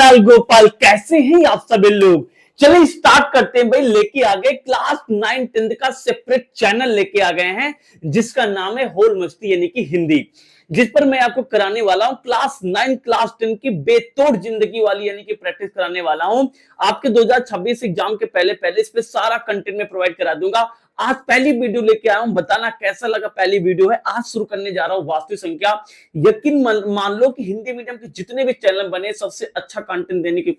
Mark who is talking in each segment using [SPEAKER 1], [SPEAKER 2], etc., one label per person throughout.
[SPEAKER 1] लाल गोपाल, कैसे हैं आप सभी लोग। चलिए स्टार्ट करते हैं भाई। लेके आ गए क्लास 9 10th का सेपरेट चैनल लेके आ गए हैं जिसका नाम है होल मस्ती यानी कि हिंदी, जिस पर मैं आपको कराने वाला हूं क्लास 9 क्लास 10 की बेतोड़ जिंदगी वाली यानी कि प्रैक्टिस कराने वाला हूं। आपके 2026 एग्जाम के पहले पहले इस पे सारा कंटेंट में प्रोवाइड करा दूंगा। आज पहली वीडियो लेके आया हूं, बताना कैसा लगा। पहली वीडियो है, आज शुरू करने जा रहा हूं वास्तविक संख्या। यकीन मान लो कि हिंदी मीडियम के जितने भी चैनल बने सबसे अच्छा कंटेंट देने की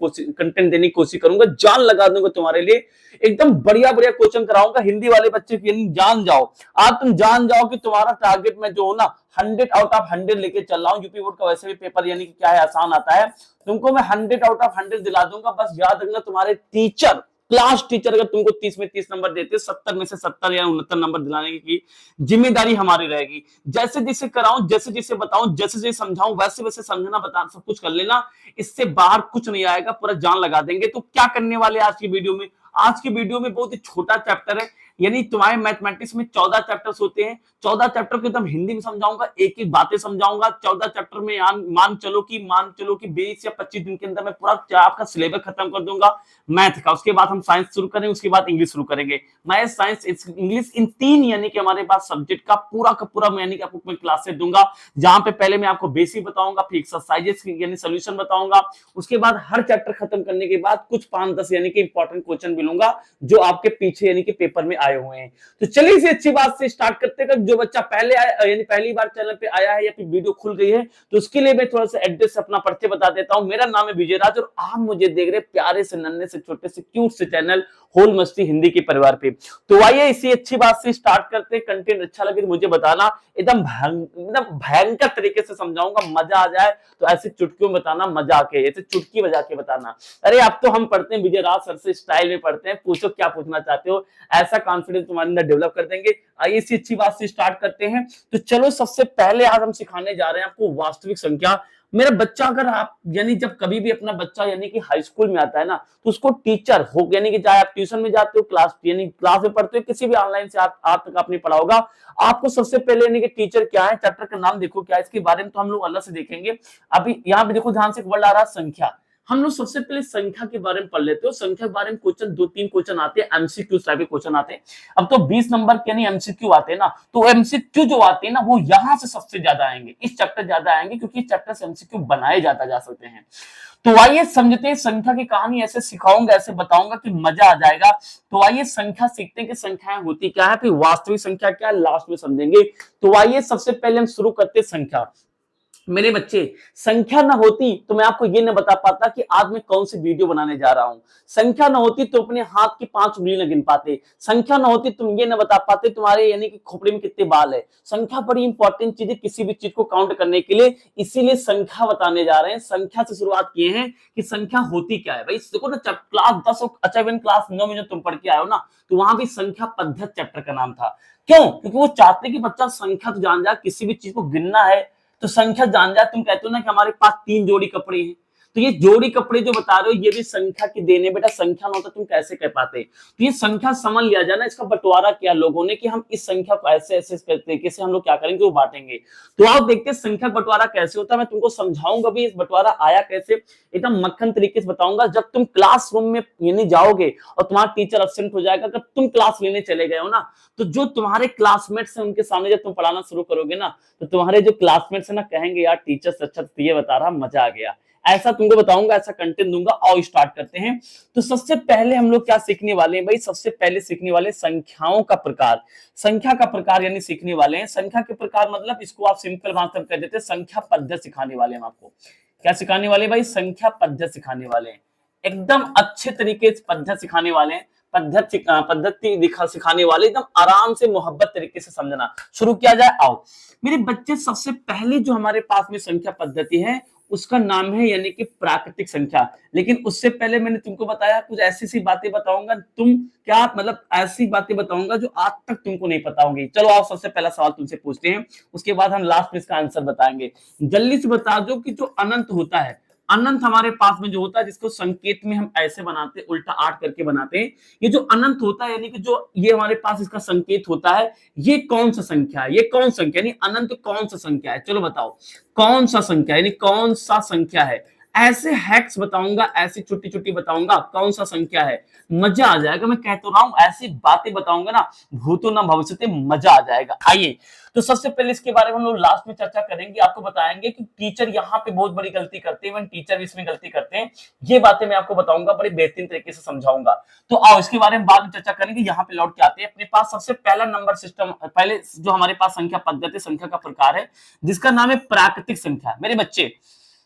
[SPEAKER 1] कोशिश करूंगा। जान लगा दूंगा तुम्हारे लिए, एकदम बढ़िया बढ़िया क्वेश्चन कराऊंगा हिंदी वाले बच्चे की। जान जाओ, आज तुम जान जाओ कि तुम्हारा टारगेट में जो हो ना 100 आउट ऑफ 100 लेके चल रहा हूं। यूपी बोर्ड का वैसे भी पेपर यानी कि क्या है, आसान आता है। तुमको मैं 100 आउट ऑफ 100 दिला दूंगा। बस याद रखना, तुम्हारे टीचर, क्लास टीचर अगर तुमको 30 में 30 नंबर देते, 70 में से 70 या 69 नंबर दिलाने की जिम्मेदारी हमारी रहेगी। जैसे जैसे कराऊं, जैसे जैसे बताऊं, जैसे जैसे समझाऊं, वैसे वैसे समझना, बता, सब कुछ कर लेना। इससे बाहर कुछ नहीं आएगा, पूरा जान लगा देंगे। तो क्या करने वाले आज की वीडियो में? आज की वीडियो में बहुत ही छोटा चैप्टर है, यानी तुम्हारे मैथमेटिक्स में 14 चैप्टर्स होते हैं। 14 चैप्टर को एकदम हिंदी में समझाऊंगा, एक एक बातें समझाऊंगा। 14 चैप्टर में मान चलो कि 20 या 25 दिन के अंदर मैं पूरा आपका सिलेबस खत्म कर दूंगा मैथ का। उसके बाद हम साइंस शुरू करेंगे, उसके बाद इंग्लिश शुरू करेंगे। मैथ, साइंस, इंग्लिश, इन तीन यानी कि हमारे पास सब्जेक्ट का पूरा यानी कि आपको मैं क्लासेस दूंगा, जहां पे पहले मैं आपको बेसिक बताऊंगा, फिर एक्सरसाइजेस यानी सोल्यूशन बताऊंगा। उसके बाद हर चैप्टर खत्म करने के बाद कुछ 5-10 यानी कि इंपॉर्टेंट क्वेश्चन मिलूंगा जो आपके पीछे यानी कि पेपर में आए हुए हैं। तो चलिए इसे अच्छी बात से स्टार्ट करते हैं। जो बच्चा पहले आया यानी पहली बार चैनल पे आया है या फिर वीडियो खुल गई है, तो उसके लिए मैं थोड़ा सा एड्रेस अपना परिचय बता देता हूं। मेरा नाम है विजय राज और आप मुझे देख रहे प्यारे से नन्हे से छोटे से क्यूट से चैनल होल मस्ती हिंदी के परिवार पे। तो आइए इसी अच्छी बात से स्टार्ट करते हैं। कंटेंट अच्छा लगे तो मुझे बताना, एकदम भयंकर तरीके से समझाऊंगा, मजा आ जाए तो ऐसे चुटकियों में बताना, मजा आके ऐसे चुटकी बजा के बताना। अरे अब तो हम पढ़ते हैं विजय राज सर से, स्टाइल में पढ़ते हैं, पूछो क्या पूछना चाहते हो, ऐसा कॉन्फिडेंस तुम्हारे अंदर डेवलप कर देंगे। आइए इसी अच्छी बात से स्टार्ट करते हैं। तो चलो सबसे पहले आज हम सिखाने जा रहे हैं आपको वास्तविक संख्या। मेरा बच्चा, अगर आप यानी जब कभी भी अपना बच्चा यानी कि हाई स्कूल में आता है ना, तो उसको टीचर हो यानी कि चाहे आप ट्यूशन में जाते हो, क्लास यानी क्लास में पढ़ते हो, किसी भी ऑनलाइन से आप तक आपने पढ़ा होगा, आपको सबसे पहले यानी कि टीचर क्या है, चैप्टर का नाम देखो क्या है, इसके बारे में तो हम लोग अलग से देखेंगे। अभी यहाँ पे देखो ध्यान से, एक वर्ड आ रहा है संख्या। हम लोग सबसे पहले संख्या के बारे में पढ़ लेते हो। संख्या के बारे में क्वेश्चन 2-3 क्वेश्चन आते हैं, एमसीक्यू टाइप के क्वेश्चन आते हैं। अब तो 20 नंबर के नहीं एमसीक्यू आते हैं ना, तो एमसीक्यू जो आते हैं ना वो यहां से सबसे ज्यादा आएंगे, इस चैप्टर ज्यादा आएंगे, क्योंकि इस चैप्टर से एमसीक्यू बनाए जाता जा सकते हैं। तो आइए समझते हैं संख्या की कहानी। ऐसे सिखाऊंगा, ऐसे बताऊंगा कि मजा आ जाएगा। तो आइए संख्या सीखते हैं कि संख्याएं होती क्या है, फिर वास्तविक संख्या क्या है लास्ट में समझेंगे। तो आइए सबसे पहले हम शुरू करते हैं संख्या। मेरे बच्चे, संख्या ना होती तो मैं आपको ये न बता पाता कि आज मैं कौन सी वीडियो बनाने जा रहा हूं। संख्या ना होती तो अपने हाथ की 5 उंगली न गिन पाते। संख्या ना होती तुम ये न बता पाते तुम्हारे यानी कि खोपड़ी में कितने बाल है। संख्या बड़ी इंपॉर्टेंट चीज है किसी भी चीज को काउंट करने के लिए, इसीलिए संख्या बताने जा रहे हैं। संख्या से शुरुआत किए हैं कि संख्या होती क्या है। भाई देखो ना, क्लास 10 और अच्छा इवन क्लास 9 में जो तुम पढ़ के आए हो ना, तो वहां भी संख्या पद्धति चैप्टर का नाम था। क्यों? क्योंकि वो चाहते कि बच्चा संख्या तो जान जाए, किसी भी चीज को गिनना है तो संख्या जान जाए। तुम कहते हो ना कि हमारे पास 3 जोड़ी कपड़े हैं, तो ये जोड़ी कपड़े जो बता रहे हो ये भी संख्या की देने। बेटा संख्या ना होता तुम कैसे कह पाते? तो ये संख्या समझ लिया जाए ना, इसका बंटवारा किया लोगों ने कि हम इस संख्या को ऐसे ऐसे तरीके से हम लोग क्या करेंगे, वो बांटेंगे। तो आप देखते हैं संख्या बंटवारा कैसे होता है। मैं तुमको समझाऊंगा भी इस बंटवारा आया कैसे, एकदम मक्खन तरीके से बताऊंगा। जब तुम क्लासरूम में यानी जाओगे और तुम्हारा टीचर एब्सेंट हो जाएगा, अगर तुम क्लास लेने चले गए हो ना, तो जो तुम्हारे क्लासमेट्स हैं उनके सामने जब तुम पढ़ाना शुरू करोगे ना, तो तुम्हारे जो क्लासमेट्स है ना कहेंगे यार टीचर से अच्छा तो ये बता रहा, मजा आ गया। ऐसा तुमको बताऊंगा, ऐसा कंटेंट दूंगा। और स्टार्ट करते हैं। तो सबसे पहले हम लोग क्या सीखने वाले हैं भाई? सबसे पहले सीखने वाले संख्याओं का प्रकार। संख्या का प्रकार यानी सीखने वाले हैं। संख्या के प्रकार मतलब इसको आप सिंपल भाषा में कह देते हैं संख्या पद्धति सिखाने वाले हैं। आपको क्या सिखाने वाले भाई? संख्या पद्धति सिखाने वाले हैं। एकदम अच्छे तरीके से पद्धति सिखाने वाले हैं। पद्धति सिखाने वाले, एकदम आराम से मोहब्बत तरीके से समझना। शुरू किया जाए, आओ मेरे बच्चे। सबसे पहले जो हमारे पास में संख्या पद्धति है उसका नाम है यानी कि प्राकृतिक संख्या। लेकिन उससे पहले मैंने तुमको बताया कुछ ऐसी सी बातें बताऊंगा, तुम क्या मतलब ऐसी बातें बताऊंगा जो आज तक तुमको नहीं पता होंगी। चलो आओ सबसे पहला सवाल तुमसे पूछते हैं, उसके बाद हम लास्ट में इसका आंसर बताएंगे। जल्दी से बता दो कि जो अनंत होता है, अनंत हमारे पास में जो होता है जिसको संकेत में हम ऐसे बनाते हैं, उल्टा 8 करके बनाते हैं। ये जो अनंत होता है यानी कि जो ये हमारे पास इसका संकेत होता है, ये कौन सा संख्या है? ये कौन संख्या यानी अनंत कौन सा संख्या है? चलो बताओ कौन सा संख्या यानी कौन सा संख्या है? ऐसे हैक्स बताऊंगा, ऐसी छोटी छोटी बताऊंगा कौन सा संख्या है, मजा आ जाएगा। मैं कह तो रहा हूं ऐसी बातें बताऊंगा ना, भूतो ना भविष्यते, मजा आ जाएगा। आइए तो सबसे पहले इसके बारे में हम लोग लास्ट में चर्चा करेंगे, आपको बताएंगे कि टीचर यहाँ पे बहुत बड़ी गलती करते हैं, इवन टीचर भी इसमें गलती करते हैं। ये बातें मैं आपको बताऊंगा, बड़ी बेहतरीन तरीके से समझाऊंगा। तो आओ इसके बारे में बाद में चर्चा करेंगे। यहाँ पे लौट के आते हैं अपने पास सबसे पहला नंबर सिस्टम, पहले जो हमारे पास संख्या पद्धति, संख्या का प्रकार है, जिसका नाम है प्राकृतिक संख्या। मेरे बच्चे,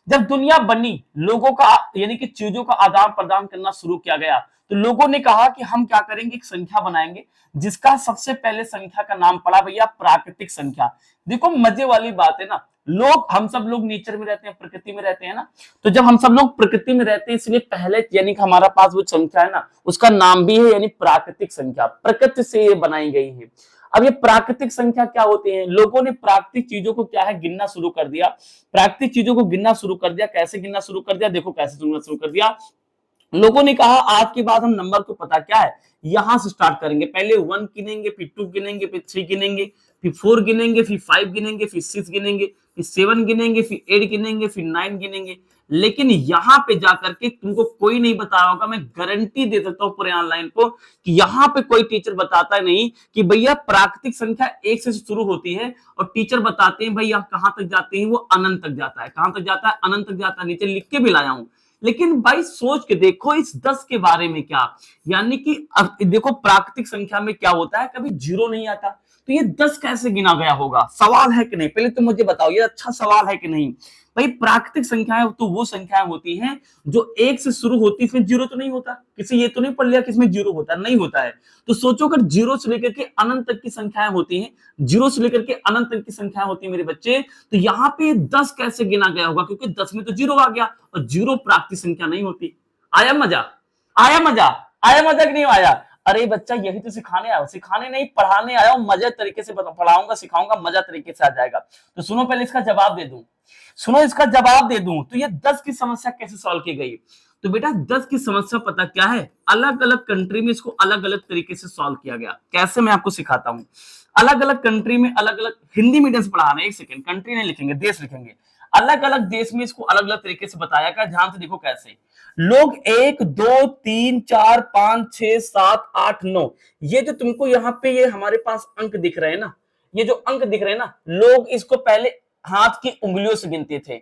[SPEAKER 1] जब दुनिया बनी, लोगों का यानी कि चीजों का आदान प्रदान करना शुरू किया गया, तो लोगों ने कहा कि हम क्या करेंगे, एक संख्या बनाएंगे, जिसका सबसे पहले संख्या का नाम पड़ा भैया प्राकृतिक संख्या। देखो मजे वाली बात है ना, लोग, हम सब लोग नेचर में रहते हैं, प्रकृति में रहते हैं ना, तो जब हम सब लोग प्रकृति में रहते हैं, इसलिए पहले यानी कि हमारा पास वो संख्या है ना, उसका नाम भी है यानी प्राकृतिक संख्या, प्रकृति से ये बनाई गई है। अब ये प्राकृतिक संख्या क्या होती है, लोगों ने प्राकृतिक चीजों को क्या है, गिनना शुरू कर दिया। प्राकृतिक चीजों को गिनना शुरू कर दिया, कैसे गिनना शुरू कर दिया, देखो कैसे गिनना शुरू कर दिया। लोगों ने कहा आज के बाद हम नंबर को पता क्या है, यहां से स्टार्ट करेंगे, पहले 1 गिनेंगे, फिर 2 गिनेंगे, फिर 3 गिनेंगे, फिर 4 गिनेंगे, फिर 5 गिनेंगे, फिर 6 गिनेंगे, फिर 7 गिनेंगे, फिर 8 गिनेंगे, फिर 9 गिनेंगे। लेकिन यहां पे जाकर के तुमको कोई नहीं बता रहा होगा, मैं गारंटी दे सकता हूं पूरे ऑनलाइन को, कि यहां पे कोई टीचर बताता नहीं कि भैया प्राकृतिक संख्या 1 से शुरू होती है, और टीचर बताते हैं भैया कहां तक जाते हैं, वो अनंत तक जाता है। कहां तक जाता है, अनंत तक जाता है। नीचे लिख के भी लाया हूं। लेकिन भाई सोच के देखो इस 10 के बारे में क्या, यानी कि अब देखो प्राकृतिक संख्या में क्या होता है, कभी जीरो नहीं आता, तो ये 10 कैसे गिना गया होगा, सवाल है कि नहीं, पहले तो मुझे बताओ, ये अच्छा सवाल है कि नहीं। भाई प्राकृतिक संख्याएं तो वो संख्याएं होती हैं जो 1 से शुरू होती है, इसमें जीरो तो नहीं होता, किसी ये तो नहीं पढ़ लिया कि इसमें जीरो होता नहीं होता है। तो सोचो अगर जीरो से लेकर के अनंत तक की संख्याएं होती हैं, जीरो से लेकर के अनंत तक की संख्याएं होती है मेरे बच्चे, तो यहाँ पे 10 कैसे गिना गया होगा, क्योंकि 10 में तो जीरो आ गया, और जीरो प्राकृतिक संख्या नहीं होती। आया मजा, आया मजा, आया मजा कि नहीं आया। अरे बच्चा यही तो सिखाने आया, सिखाने नहीं पढ़ाने आया हूं, मजे तरीके से पढ़ाऊंगा, सिखाऊंगा, मजा तरीके से आ जाएगा। तो सुनो पहले इसका जवाब दे दूं, सुनो इसका जवाब दे दूं, तो ये 10 की समस्या कैसे सॉल्व की गई। तो बेटा 10 की समस्या पता क्या है, अलग अलग कंट्री में इसको अलग अलग तरीके से सॉल्व किया गया। कैसे, मैं आपको सिखाता हूं। अलग अलग कंट्री में अलग अलग, हिंदी मीडियम से पढ़ाना, एक सेकेंड, कंट्री नहीं लिखेंगे, देश लिखेंगे। अलग अलग देश में इसको अलग अलग तरीके से बताया गया। ध्यान से देखो कैसे, लोग 1 2 3 4 5 6 7 8 9, ये जो तुमको यहाँ पे ये हमारे पास अंक दिख रहे हैं ना, ये जो अंक दिख रहे हैं ना, लोग इसको पहले हाथ की उंगलियों से गिनते थे।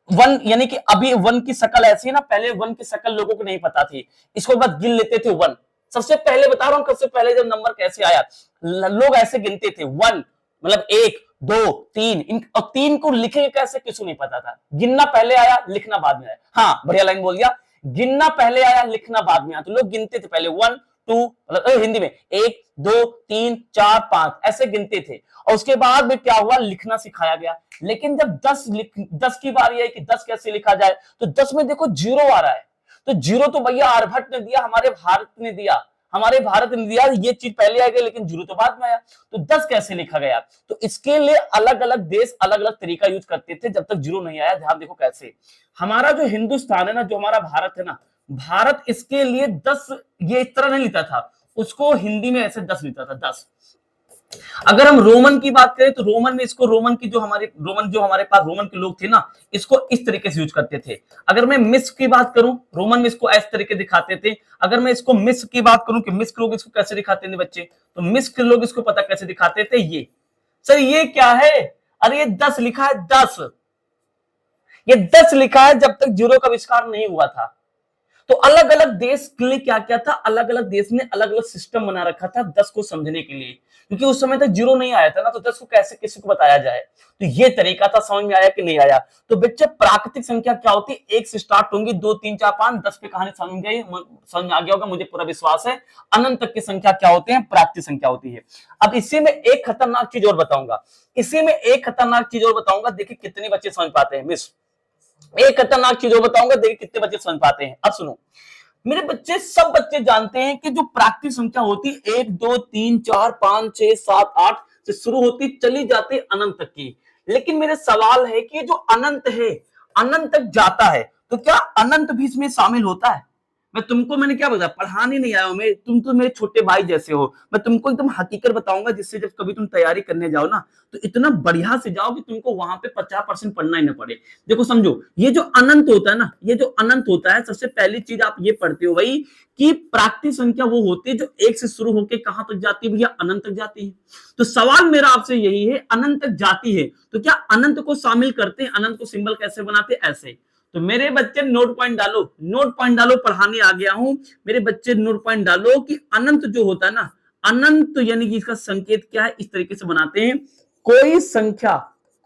[SPEAKER 1] 1 यानी कि अभी 1 की शक्ल ऐसी है ना, पहले 1 की शक्ल लोगों को नहीं पता थी, इसको बस गिन लेते थे 1। सबसे पहले बता रहा हूं, सबसे पहले जब नंबर कैसे आया, लोग ऐसे गिनते थे 1 मतलब 1 2 3, और 3 को लिखेंगे कैसे किसी नहीं पता था। गिनना पहले आया, लिखना बाद में आया। हाँ बढ़िया लाइन बोल दिया, गिनना पहले आया, लिखना बाद में आया। तो लोग गिनते थे पहले 1 2, मतलब हिंदी में 1 2 3 4 5 ऐसे गिनते थे, और उसके बाद में क्या हुआ, लिखना सिखाया गया। लेकिन जब 10 की बारी आई कि 10 कैसे लिखा जाए, तो 10 में देखो जीरो आ रहा है, तो जीरो तो भैया आर्यभट्ट ने दिया, हमारे भारत ने दिया, हमारे भारत ने दिया, ये चीज पहले आ गई, लेकिन जीरो तो बाद में आया। तो 10 कैसे लिखा गया, तो इसके लिए अलग अलग देश अलग अलग तरीका यूज करते थे जब तक जीरो नहीं आया। ध्यान देखो कैसे, हमारा जो हिंदुस्तान है ना, जो हमारा भारत है ना, भारत इसके लिए 10 ये इस तरह नहीं लिखा था, उसको हिंदी में ऐसे 10 लिखा था, 10। अगर हम रोमन की बात करें तो रोमन में इसको, रोमन की जो हमारे पास रोमन के लोग थे ना, इसको इस तरीके से यूज करते थे। अगर मैं मिस्र की बात करूं, रोमन में इसको इस तरीके दिखाते थे। अगर मैं इसको मिस्र की बात करूं कि मिस्र लोग इसको कैसे दिखाते थे बच्चे, तो मिस्र के लोग इसको पता कैसे दिखाते थे, ये सर ये क्या है, अरे ये 10 लिखा है, 10, ये 10 लिखा है जब तक जीरो का आविष्कार नहीं हुआ था। तो अलग अलग देश के लिए क्या क्या था, अलग अलग देश ने अलग अलग सिस्टम बना रखा था 10 को समझने के लिए, क्योंकि उस समय तक जीरो नहीं आया था ना, तो 10 को कैसे किसी को बताया जाए। तो ये तरीका था, समझ में आया कि नहीं आया। तो बच्चे प्राकृतिक संख्या क्या होती है, 1 से स्टार्ट होंगी, 2 3 4 5 10 पे कहानी समझ में आ गया होगा, मुझे पूरा विश्वास है। अनंत तक की संख्या क्या होती है, प्राकृतिक संख्या होती है। अब इसी में एक खतरनाक चीज और बताऊंगा, इसी में एक खतरनाक चीज और बताऊंगा, देखिए कितने बच्चे समझ पाते हैं। मिस एक खतरनाक चीज और बताऊंगा, देखिए कितने बच्चे समझ पाते हैं। अब सुनो मेरे बच्चे, सब बच्चे जानते हैं कि जो प्राकृतिक संख्या होती 1 2 3 4 5 6 7 8 से शुरू होती चली जाती अनंत तक की। लेकिन मेरे सवाल है कि जो अनंत है, अनंत तक जाता है, तो क्या अनंत भी इसमें शामिल होता है? मैं तुमको मैंने क्या बताया, पढ़ाने नहीं आया हूं मैं, तुम तो मेरे छोटे भाई जैसे हो। मैं तुमको एकदम हकीकत बताऊंगा, जिससे जब कभी तुम तैयारी करने जाओ ना तो इतना बढ़िया से जाओ कि तुमको वहां पे 50% पढ़ना ही ना पड़े। देखो समझो, ये जो अनंत होता है ना, ये जो अनंत होता है, सबसे पहली चीज आप ये पढ़ते हो भाई कि प्राकृतिक संख्या वो होती है जो एक से शुरू होकर कहां तक जाती है भैया, अनंत तक जाती है। तो सवाल मेरा आपसे यही है, अनंत तक जाती है तो क्या अनंत को शामिल करते हैं, अनंत को सिंबल कैसे बनाते हैं, ऐसे। तो मेरे बच्चे नोट पॉइंट डालो, नोट पॉइंट डालो, पढ़ाने आ गया हूं। मेरे बच्चे नोट पॉइंट डालो कि अनंत जो होता है ना, अनंत यानी कि इसका संकेत क्या है, इस तरीके से बनाते हैं। कोई संख्या,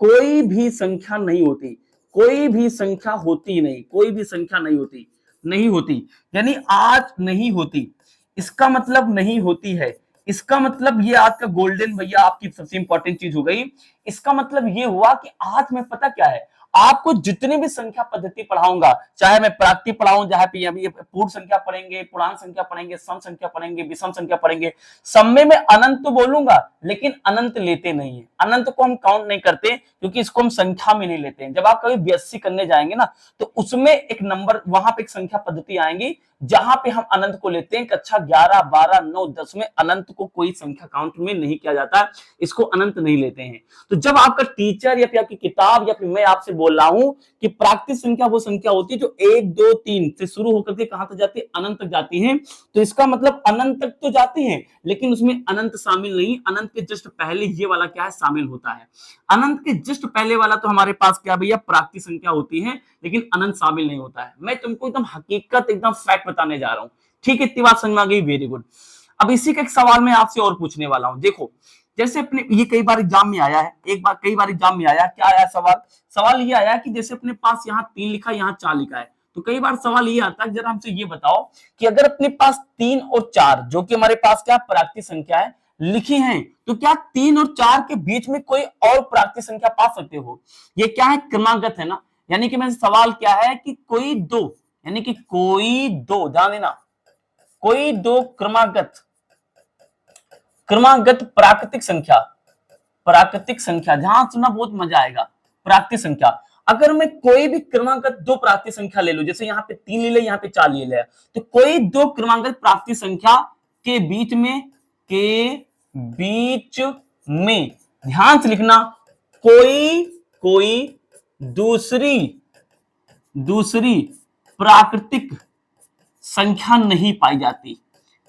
[SPEAKER 1] कोई भी संख्या नहीं होती, कोई भी संख्या होती नहीं, कोई भी संख्या नहीं होती, नहीं होती, यानी आज नहीं होती, इसका मतलब नहीं होती है। इसका मतलब ये आज का गोल्डन भैया आपकी सबसे इंपॉर्टेंट चीज हो गई। इसका मतलब ये हुआ कि आज में पता क्या है, आपको जितनी भी संख्या पद्धति पढ़ाऊंगा, चाहे मैं प्राकृतिक पढ़ाऊं, जहां पे अभी पूर्ण संख्या पढ़ेंगे, पूर्णांक संख्या पढ़ेंगे, सम संख्या पढ़ेंगे, विषम संख्या पढ़ेंगे, सब में मैं अनंत तो बोलूंगा, लेकिन अनंत लेते नहीं है। अनंत को हम काउंट नहीं करते क्योंकि इसको हम संख्या में नहीं लेते हैं। जब आप कभी बीएससी करने जाएंगे ना तो उसमें एक नंबर, वहां पे एक संख्या पद्धति आएंगी जहां पे हम अनंत को लेते हैं। कक्षा 11, 12, 9, 10 में अनंत को कोई संख्या काउंट में नहीं किया जाता, इसको अनंत नहीं लेते हैं। तो जब आपका टीचर या फिर आपकी किताब या फिर मैं आपसे बोल रहा हूं कि प्राकृतिक संख्या वो संख्या होती है जो 1, 2, 3 से शुरू होकर के कहां तक जाती है, अनंत तक जाती है, तो इसका मतलब अनंत तक तो जाती है लेकिन उसमें अनंत शामिल नहीं। अनंत के जस्ट पहले ये वाला क्या है, शामिल होता है। अनंत के जस्ट पहले वाला तो हमारे पास क्या भैया, प्राकृतिक संख्या होती है, लेकिन अनंत शामिल नहीं होता है। मैं तुमको एकदम हकीकत, एकदम फैक्ट बताने जा रहा हूं। ठीक है, इतनी बात समझ में आ गई, वेरी गुड। अब इसी का एक सवाल मैं आपसे और पूछने वाला हूं। देखो जैसे अपने ये कई बार एग्जाम में आया है, एक बार कई बार एग्जाम में आया, क्या आया सवाल, सवाल ये आया कि जैसे अपने पास यहाँ 3 लिखा है, यहाँ 4 लिखा है, तो कई बार सवाल ये आता है, जरा हमसे ये बताओ कि अगर अपने पास 3 और 4 जो कि हमारे पास क्या प्राकृतिक संख्या है लिखी हैं, तो क्या 3 और 4 के बीच में कोई और प्राकृतिक संख्या पा सकते हो। ये क्या है, क्रमागत है ना, यानी कि मैं सवाल क्या है कि कोई दो, यानी कि कोई दो, ध्यान देना, कोई दो क्रमागत, क्रमागत प्राकृतिक संख्या, प्राकृतिक संख्या, ध्यान सुनना बहुत मजा आएगा। प्राकृतिक संख्या, अगर मैं कोई भी क्रमागत दो प्राकृतिक संख्या ले लूं, जैसे यहाँ पे 3 ले ले, यहाँ पे 4 ले ले, तो कोई दो क्रमागत प्राकृतिक संख्या के बीच में, के बीच में, ध्यान से लिखना, कोई दूसरी प्राकृतिक संख्या नहीं पाई जाती,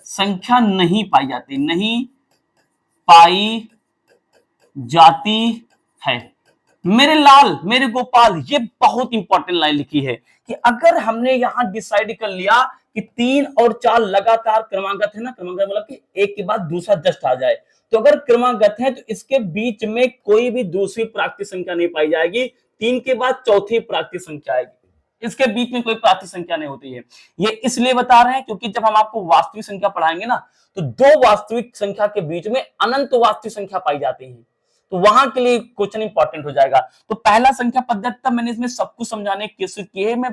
[SPEAKER 1] संख्या नहीं पाई जाती, नहीं पाई जाती है। मेरे लाल, मेरे गोपाल, ये बहुत इंपॉर्टेंट लाइन लिखी है कि अगर हमने यहां डिसाइड कर लिया कि 3 और 4 लगातार क्रमागत है ना, क्रमागत मतलब कि एक के बाद दूसरा जस्ट आ जाए, तो अगर क्रमागत है तो इसके बीच में कोई भी दूसरी प्राकृतिक संख्या नहीं पाई जाएगी, 3 के बाद चौथी प्राकृतिक संख्या आएगी, इसके बीच में कोई प्राकृतिक संख्या नहीं होती है। ये इसलिए बता रहे हैं क्योंकि जब हम आपको वास्तविक संख्या पढ़ाएंगे ना तो दो वास्तविक संख्या के बीच में अनंत वास्तविक संख्या पाई जाती है, तो वहां के लिए क्वेश्चन इंपॉर्टेंट हो जाएगा। तो पहला संख्या पद्धति तब मैंने इसमें सब कुछ समझाने की कोशिश की है, मैं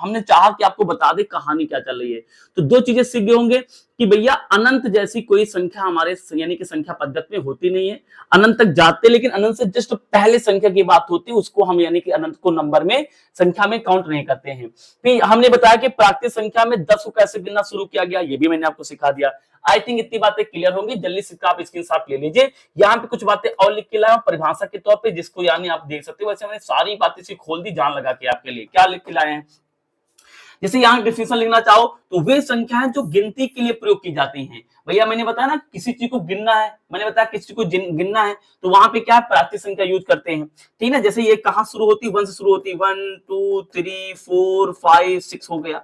[SPEAKER 1] हमने चाहा कि आपको बता दे कहानी क्या चल रही है। तो दो चीजें सीख गए होंगे कि भैया अनंत जैसी कोई संख्या हमारे यानी कि संख्या पद्धति में होती नहीं है, अनंत तक जाते लेकिन अनंत से जस्ट पहले संख्या की बात होती है, उसको हम यानी कि अनंत को नंबर में, संख्या में काउंट नहीं करते हैं। फिर हमने बताया कि प्राकृतिक संख्या में 10 को कैसे गिनना शुरू किया गया, ये भी मैंने आपको सिखा दिया। आई थिंक इतनी बातें क्लियर होंगी, जल्दी से आप स्क्रीनशॉट ले लीजिए। यहाँ पे कुछ बातें और लिख के लाया परिभाषा के तौर पे, जिसको यानी आप देख सकते हो। वैसे मैंने सारी बातें से खोल दी जान लगा के आपके लिए, क्या लिख के लाए हैं। जैसे यहाँ डिफिनेशन लिखना चाहो तो वे संख्याएं जो गिनती के लिए प्रयोग की जाती हैं। भैया मैंने बताया ना किसी चीज को गिनना है, मैंने बताया किसी चीज को गिनना है तो वहां पे क्या प्राकृतिक संख्या यूज करते हैं, ठीक है। जैसे ये कहां शुरू होती है, 1 से शुरू होती है, 1 2 3 4 5 6 हो गया।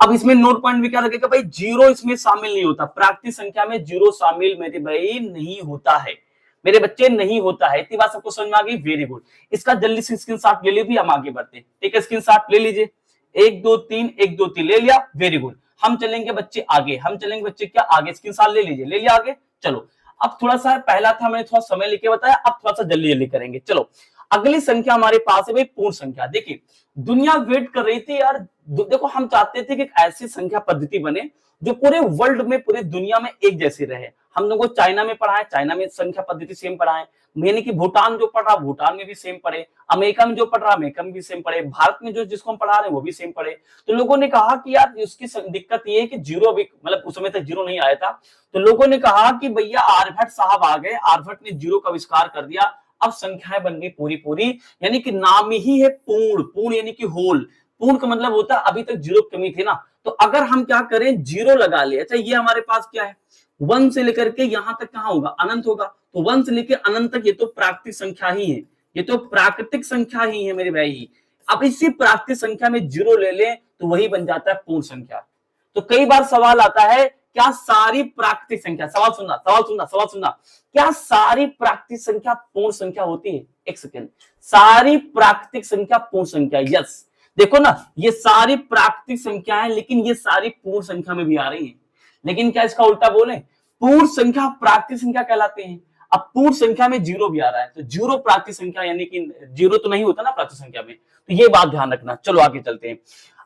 [SPEAKER 1] अब इसमें नोट पॉइंट भी क्या लगेगा भाई, जीरो इसमें शामिल नहीं होता, प्राकृतिक संख्या में जीरो शामिल मेरे भाई नहीं होता है, मेरे बच्चे नहीं होता है। इतनी बात सबको समझ में आ गई, वेरी गुड। इसका जल्दी से स्क्रीनशॉट ले लीजिए, हम आगे बढ़ते हैं, ठीक है। स्क्रीनशॉट ले लीजिए, 1 2 3 1 2 3 ले लिया, वेरी गुड। हम चलेंगे बच्चे आगे, हम चलेंगे बच्चे क्या आगे, स्क्रीनशॉट ले लीजिए, ले लिया आगे। चलो अब थोड़ा सा पहला था मैंने थोड़ा समय लेके बताया, अब थोड़ा सा जल्दी जल्दी करेंगे। चलो अगली संख्या हमारे पास है भाई पूर्ण संख्या। देखिए दुनिया वेट कर रही थी यार, देखो हम चाहते थे कि ऐसी संख्या पद्धति बने जो पूरे वर्ल्ड में, पूरे दुनिया में एक जैसी रहे। हम लोगों को चाइना में पढ़ा है, चाइना में संख्या पद्धति सेम पढ़ा है, यानी कि भूटान जो पढ़ रहा भूटान में भी सेम पढ़े, अमेरिका में जो पढ़ रहा अमेरिका में भी सेम पढ़े, भारत में जो जिसको हम पढ़ा रहे हैं वो भी सेम पढ़े। तो लोगों ने कहा कि यार उसकी दिक्कत ये है कि जीरो अभी मतलब उस समय तक जीरो नहीं आया था, तो लोगों ने कहा कि भैया आर्यभट्ट साहब आ गए, आर्यभट्ट ने जीरो का आविष्कार कर दिया, अब संख्याएं बन गई पूरी पूरी, यानी कि नाम ही है पूर्ण, पूर्ण यानी कि होल, पूर्ण का मतलब होता है अभी तक जीरो की कमी थी ना, तो अगर हम क्या करें जीरो लगा ले, अच्छा ये हमारे पास क्या है, वन से लेकर के यहां तक कहां होगा, अनंत होगा, तो वन से लेकर अनंत तक ये तो प्राकृतिक संख्या ही है, ये तो प्राकृतिक संख्या ही है मेरे भाई। अब इसी प्राकृतिक संख्या में जीरो ले लें तो वही बन जाता है पूर्ण संख्या। तो कई बार सवाल आता है क्या सारी प्राकृतिक संख्या, सवाल सुनना सवाल सुनना सवाल सुनना, क्या सारी प्राकृतिक संख्या पूर्ण संख्या होती है? एक सेकेंड, सारी प्राकृतिक संख्या पूर्ण संख्या, यस। देखो ना ये सारी प्राकृतिक संख्या है लेकिन ये सारी पूर्ण संख्या में भी आ रही है, लेकिन क्या इसका उल्टा बोले, पूर्ण संख्या प्राकृतिक संख्या कहलाते हैं। अब पूर्ण संख्या में जीरो भी आ रहा है, तो जीरो प्राकृतिक संख्या यानी कि जीरो तो नहीं होता ना प्राकृतिक संख्या में, तो ये बात ध्यान रखना। चलो आगे चलते हैं।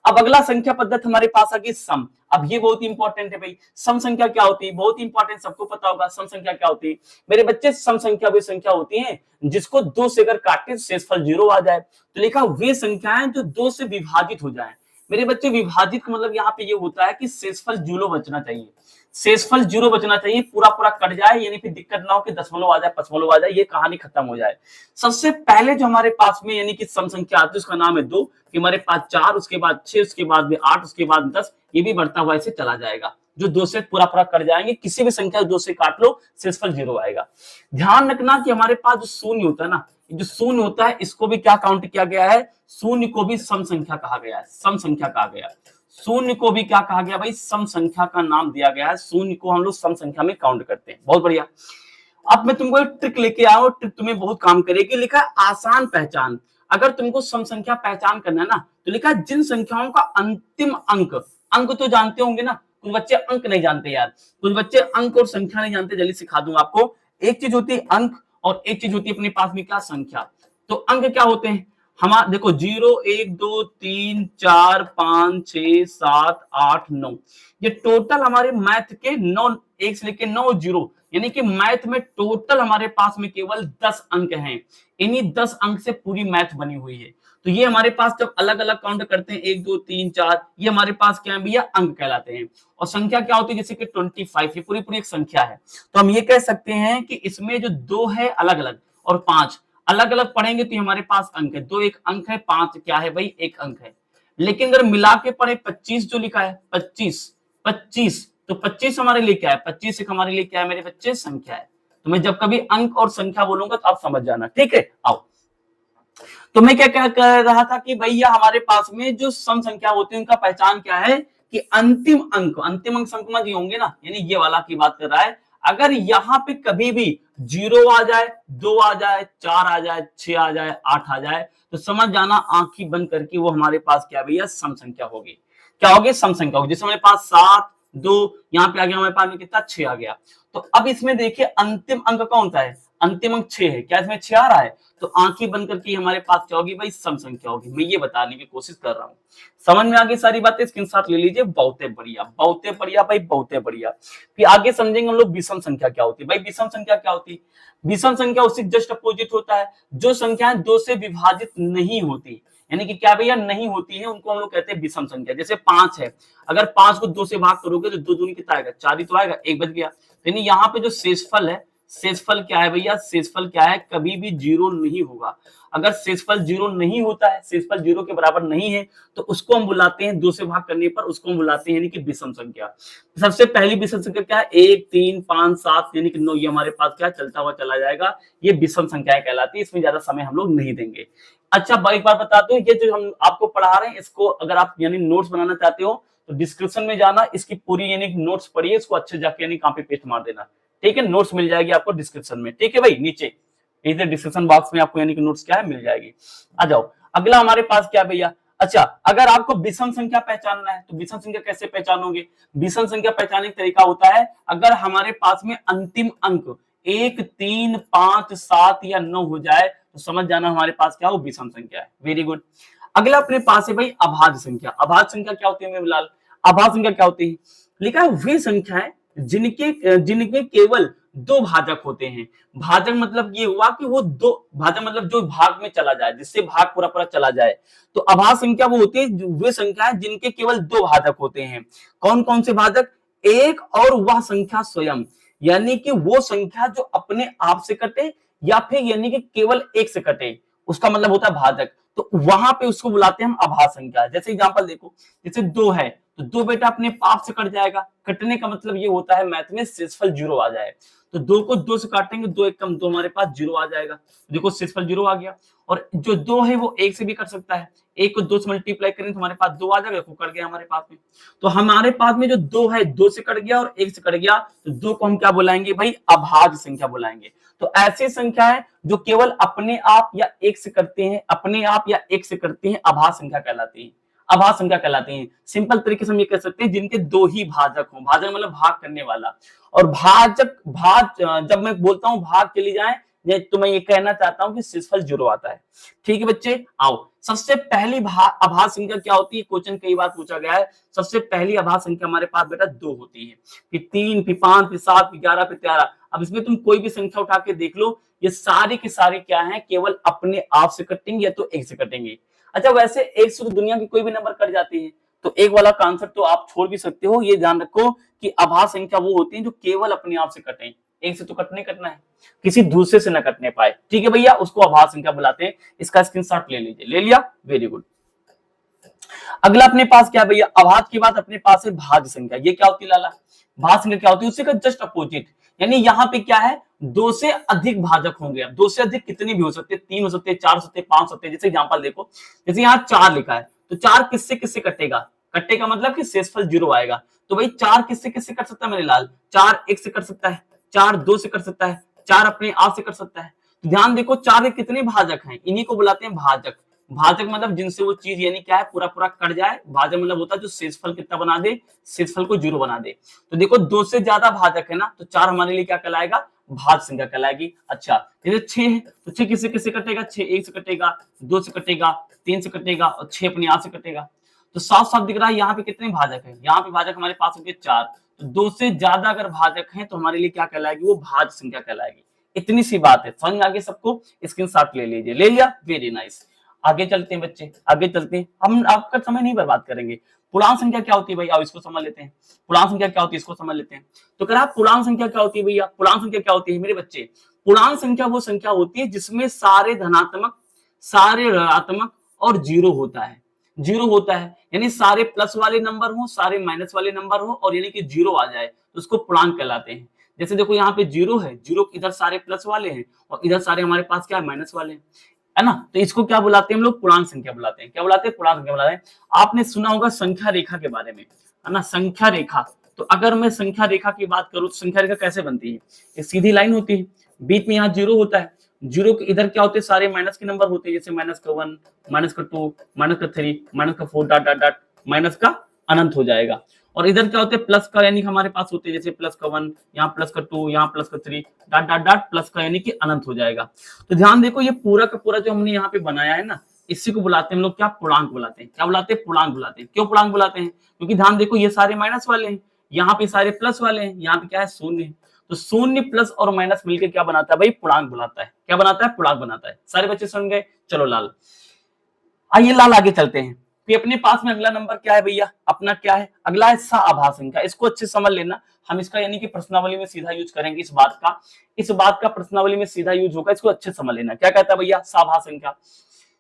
[SPEAKER 1] अब अगला संख्या पद्धति हमारे पास आ गई सम। अब ये बहुत इंपॉर्टेंट है भाई, सम संख्या क्या होती है, बहुत इंपॉर्टेंट, सबको पता होगा सम संख्या क्या होती है मेरे बच्चे। सम संख्या वे संख्या होती है जिसको दो से अगर काटे शेषफल जीरो आ जाए, तो लिखा वे संख्याएं जो दो से विभाजित हो जाए मेरे बच्चे। विभाजित का मतलब यहाँ पे ये होता है कि शेषफल जीरो बचना चाहिए, शेषफल जीरो बचना चाहिए, पूरा पूरा कट जाए, यानी फिर दिक्कत ना हो कि दशमलव आ जाए पचमलव आ जाए, ये कहानी खत्म हो जाए। सबसे पहले जो हमारे पास में यानी कि सम संख्या आती है उसका नाम है दो, कि हमारे पास चार, उसके बाद छह, उसके बाद में आठ, उसके बाद 10, ये भी बढ़ता हुआ ऐसे चला जाएगा, जो दो से पूरा पूरा कट जाएंगे, किसी भी संख्या दो से काट लो शेषफल जीरो आएगा। ध्यान रखना कि हमारे पास जो शून्य होता है ना, जो शून्य होता है इसको भी क्या काउंट किया गया है, शून्य को भी सम संख्या कहा गया है, सम संख्या कहा गया है। शून्य को भी क्या कहा गया भाई, सम संख्या का नाम दिया गया है, शून्य को हम लोग सम संख्या में काउंट करते हैं। बहुत बढ़िया। अब मैं तुमको एक ट्रिक लेके आया हूं, ट्रिक तुम्हें बहुत काम करेगी। लिखा है आसान पहचान। अगर तुमको सम संख्या पहचान करना है ना, तो लिखा है जिन संख्याओं का अंतिम अंक, अंक तो जानते होंगे ना, कुछ बच्चे अंक नहीं जानते यार, कुछ बच्चे अंक और संख्या नहीं जानते, जल्दी सिखा दूंगा आपको। एक चीज होती है अंक और एक चीज होती है अपने पास में क्या, संख्या। तो अंक क्या होते हैं हमारा, देखो 0 1 2 3 4 5 6 7 8 9, ये टोटल हमारे मैथ के 9, 1 से लेके 9 जीरो, यानी कि मैथ में टोटल हमारे पास में केवल 10 अंक हैं। इन्हीं 10 अंक से पूरी मैथ बनी हुई है। तो ये हमारे पास जब अलग अलग काउंट करते हैं 1 2 3 4, ये हमारे पास क्या है भैया, अंक कहलाते हैं। और संख्या क्या होती है, जैसे कि 25, ये पूरी पूरी एक संख्या है। तो हम ये कह सकते हैं कि इसमें जो 2 है अलग अलग और 5 अलग अलग पढ़ेंगे तो हमारे पास अंक है, 2 एक अंक है, 5 क्या है भाई, एक अंक है। लेकिन अगर मिला के पढ़े 25 जो लिखा है, 25 तो 25 हमारे लिए क्या है, 25 एक हमारे लिए क्या है मेरे बच्चे, संख्या है। तो मैं जब कभी अंक और संख्या बोलूंगा तो आप समझ जाना, ठीक है। आओ, तो मैं क्या कह रहा था कि भैया हमारे पास में जो सम संख्या होती है उनका पहचान क्या है कि अंतिम अंक संख्या जी होंगे ना, यानी ये वाला की बात कर रहा है। अगर यहाँ पे कभी भी 0 आ जाए, 2 आ जाए, 4 आ जाए, 6 आ जाए, 8 आ जाए, तो समझ जाना आंखी बंद करके वो हमारे पास क्या भैया, सम संख्या होगी। क्या होगी, सम संख्या होगी। जैसे हमारे पास 7 2 यहाँ पे आ गया, हमारे पास में कितना 6 आ गया। तो अब इसमें देखिए अंतिम अंक कौन सा है, अंतिम अंक 6 है, क्या इसमें 6 आ रहा है, तो आंखें बंद करके हमारे पास क्या होगी भाई, सम संख्या होगी। मैं ये बताने की कोशिश कर रहा हूँ, समझ में आ गई सारी बातें, स्क्रीनशॉट ले लीजिए। बहुत बढ़िया, बहुत बढ़िया भाई, बहुत बढ़िया। फिर आगे समझेंगे हम लोग विषम संख्या क्या होती है। भाई विषम संख्या क्या होती है, विषम संख्या उससे जस्ट अपोजिट होता है, जो संख्याएं 2 से विभाजित नहीं होती, यानी कि क्या भैया नहीं होती है, उनको हम लोग कहते हैं विषम संख्या। जैसे 5 है, अगर 5 को 2 से भाग करोगे तो 2 दूनी कितना आएगा, 4 ही तो आएगा, 1 बच गया। यानी यहाँ पे जो शेषफल है, शेषफल क्या है भैया, शेषफल क्या है, कभी भी 0 नहीं होगा। अगर शेषफल 0 नहीं होता है, शेषफल 0 के बराबर नहीं है, तो उसको हम बुलाते हैं 2 से भाग करने पर, उसको हम बुलाते हैं यानी कि विषम संख्या। सबसे पहली विषम संख्या क्या है, 1 3 5 7 यानी कि 9, ये हमारे पास क्या चलता हुआ चला जाएगा, ये विषम संख्याएं कहलाती है। इसमें ज्यादा समय हम लोग नहीं देंगे। अच्छा एक बार बता दो, ये जो हम आपको पढ़ा रहे हैं, इसको अगर आप यानी नोट्स बनाना चाहते हो तो डिस्क्रिप्शन में जाना, इसकी पूरी यानी नोट्स पढ़िए, इसको अच्छे जाके यानी कॉपी पेस्ट मार देना, ठीक है। नोट्स मिल जाएगी आपको डिस्क्रिप्शन में, ठीक है भाई, नीचे इधर डिस्क्रिप्शन बॉक्स में आपको यानी कि नोट्स क्या है मिल जाएगी। आ जाओ, अगला हमारे पास क्या भैया, अच्छा अगर आपको विषम संख्या पहचानना है तो विषम संख्या कैसे पहचानोगे, विषम संख्या पहचानने का तरीका होता है, अगर हमारे पास में अंतिम अंक 1 3 5 7 या 9 हो जाए तो समझ जाना हमारे पास क्या हो, विषम संख्या है। Very good. अगला अपने पास है भाई अभाज्य संख्या। अभाज्य संख्या क्या होती है मेरे लाल, अभाज्य संख्या क्या होती है, लिखा है वे संख्याएं जिनके केवल दो भाजक होते हैं। भाजक मतलब ये हुआ कि वो दो, भाजक मतलब जो भाग में चला जाए, जिससे भाग पूरा पूरा चला जाए। तो अभाज्य संख्या वो होती है वे संख्या है जिनके केवल दो भाजक होते हैं। कौन कौन से भाजक? एक और वह संख्या स्वयं, यानी कि वो संख्या जो अपने आप से कटे या फिर यानी कि केवल एक से कटे, उसका मतलब होता है भाजक। तो वहां पे उसको बुलाते हैं हम अभाज्य संख्या। जैसे एग्जांपल देखो, जैसे दो है तो दो बेटा अपने आप से कट जाएगा। कटने का मतलब ये होता है मैथ में शेषफल जीरो आ जाए। तो दो को दो से काटेंगे, दो एक कम दो, हमारे पास जीरो आ जाएगा। देखो शेषफल जीरो आ गया। और जो दो है वो एक से भी कट सकता है, एक को दो से मल्टीप्लाई करें तो हमारे पास दो आ जाएगा, कट गया हमारे पास में। तो हमारे पास में जो दो है, दो से कट गया और एक से कट गया, तो दो को हम क्या बुलाएंगे भाई? अभाज्य संख्या बुलाएंगे। तो ऐसी संख्या है जो केवल अपने आप या एक से करते हैं, अपने आप या एक से करते हैं, अभाज्य संख्या कहलाती है। अभाज्य संख्या कहलाती है। सिंपल तरीके से हम ये कह सकते हैं जिनके दो ही भाजक हो। भाजक मतलब भाग करने वाला। और भाजक जब मैं बोलता हूं भाग चली जाए, तो मैं ये कहना चाहता हूं कि शेषफल जीरो आता है। ठीक है बच्चे, आओ सबसे पहली अभाज्य संख्या क्या होती है? क्वेश्चन कई बार पूछा गया है। सबसे पहली अभाज्य संख्या हमारे पास बेटा दो होती है, फिर तीन, फिर पांच, फिर सात, फिर 11, फिर 13। अब इसमें तुम कोई भी संख्या उठा के देख लो, ये सारी की सारी क्या है? केवल अपने आप से कटेंगे या तो एक से कटेंगे। अच्छा, वैसे एक से तो दुनिया की कोई भी नंबर कट जाती है, तो एक वाला कॉन्सेप्ट तो आप छोड़ भी सकते हो। ये ध्यान रखो कि अभाज्य संख्या वो होती है जो केवल अपने आप से कटें, एक से तो कटने कटना है, किसी दूसरे से न कटने पाए। ठीक है भैया, उसको अभाज्य संख्या बुलाते हैं। इसका स्क्रीनशॉट ले लीजिए। ले लिया? Very good. अगला अपने पास क्या है भैया? अभाज्य की बात अपने पास है भाज्य संख्या। ये क्या होती है लाला? भाज्य संख्या क्या होती है? उससे का जस्ट अपोजिट, यानी यहाँ पे क्या है? दो से अधिक भाजक होंगे। अब दो से अधिक कितने भी हो सकते हैं, तीन हो सकते हैं, चार हो सकते हैं, पांच हो सकते हैं। जैसे एग्जांपल देखो, जैसे यहाँ चार लिखा है, तो चार किससे किससे कटेगा? कटेगा मतलब कि शेषफल जीरो आएगा। तो भाई चार किससे किससे कट सकता है मेरे लाल? चार एक से कट सकता है, चार दो से कट सकता है, चार अपने आप से कट सकता है। तो ध्यान देखो, चार के कितने भाजक हैं? इन्हीं को बुलाते हैं भाजक। भाजक मतलब जिनसे वो चीज यानी क्या है? पूरा पूरा कट जाए। भाजक मतलब होता है जो शेषफल कितना बना दे? शेषफल को जीरो बना दे। तो देखो दो से ज्यादा भाजक है ना, तो चार हमारे लिए क्या कहलाएगा? भाज्य संख्या कहलाएगी। अच्छा, जैसे छह है तो छह किससे किससे कटेगा? छह एक से कटेगा, दो से कटेगा, तीन से कटेगा और छह अपने आप से कटेगा। तो साफ साफ दिख रहा है यहाँ पे कितने भाजक है? यहाँ पे भाजक हमारे पास होंगे चार। तो दो से ज्यादा अगर भाजक हैं तो हमारे लिए क्या कहलाएगी? वो भाज्य संख्या कहलाएगी। इतनी सी बात है, समझ में आ गई सबको? स्क्रीनशॉट ले लीजिए। ले लिया? Very nice. आगे चलते हैं बच्चे, आगे चलते हैं। हम आपका समय नहीं बर्बाद करेंगे। पूर्णांक संख्या क्या होती है भाई? आओ इसको समझ लेते हैं। पूर्णांक संख्या क्या होती है इसको समझ लेते हैं। तो कह रहा पूर्णांक संख्या क्या होती है भैया? पूर्णांक संख्या क्या होती है मेरे बच्चे? पूर्णांक संख्या वो संख्या होती है जिसमें सारे धनात्मक, सारे ऋणात्मक और जीरो होता है। जीरो होता है यानी सारे प्लस वाले नंबर हो, सारे माइनस वाले नंबर हो और यानी कि जीरो आ जाए, तो उसको पूर्णांक कहलाते हैं। जैसे देखो यहाँ पे जीरो है, जीरो इधर सारे प्लस वाले हैं और इधर सारे हमारे पास क्या है? माइनस वाले हैं, है ना। तो इसको क्या बुलाते हैं हम लोग? पूर्णांक संख्या बुलाते हैं। क्या बुलाते हैं? पूर्णांक संख्या बुलाते हैं। आपने सुना होगा संख्या रेखा के बारे में, है ना, संख्या रेखा। तो अगर मैं संख्या रेखा की बात करूं तो संख्या रेखा कैसे बनती है? एक सीधी लाइन होती है, बीच में यहाँ जीरो होता है, जीरो के इधर क्या होते हैं? सारे माइनस के नंबर होते हैं, जैसे माइनस का वन, माइनस का टू, माइनस का थ्री, माइनस का four, dot dot dot, minus का अनंत हो जाएगा। और इधर क्या होते हैं? प्लस का, यानी हमारे पास होते हैं जैसे प्लस का वन, यहाँ प्लस का टू, यहाँ प्लस का three, dot dot dot, plus का यानी कि अनंत हो जाएगा। तो ध्यान देखो, ये पूरा का पूरा जो हमने यहाँ पे बनाया है ना, इसी को बुलाते हैं हम लोग क्या? पूर्णांक बुलाते हैं। क्या बुलाते हैं? पूर्णांक बुलाते हैं। क्यों पूर्णांक बुलाते हैं? क्योंकि ध्यान देखो ये सारे माइनस वाले हैं, यहाँ पे सारे प्लस वाले हैं, यहाँ पे क्या है? शून्य। तो शून्य प्लस और माइनस मिलकर क्या बनाता है भाई? पूर्णांक बनाता है। क्या बनाता है? पूर्णांक बनाता है। सारे बच्चे सुन गए? चलो लाल, आइए लाल आगे चलते हैं। तो अपने पास में अगला नंबर क्या है भैया? अपना क्या है? अगला है सआभाज्य संख्या। इसको अच्छे समझ लेना, हम इसका यानी कि प्रश्नावली में सीधा यूज करेंगे। इस बात का प्रश्नावली में सीधा यूज होगा, इसको अच्छे समझ लेना। क्या कहता है भैया? सआभाज्य संख्या।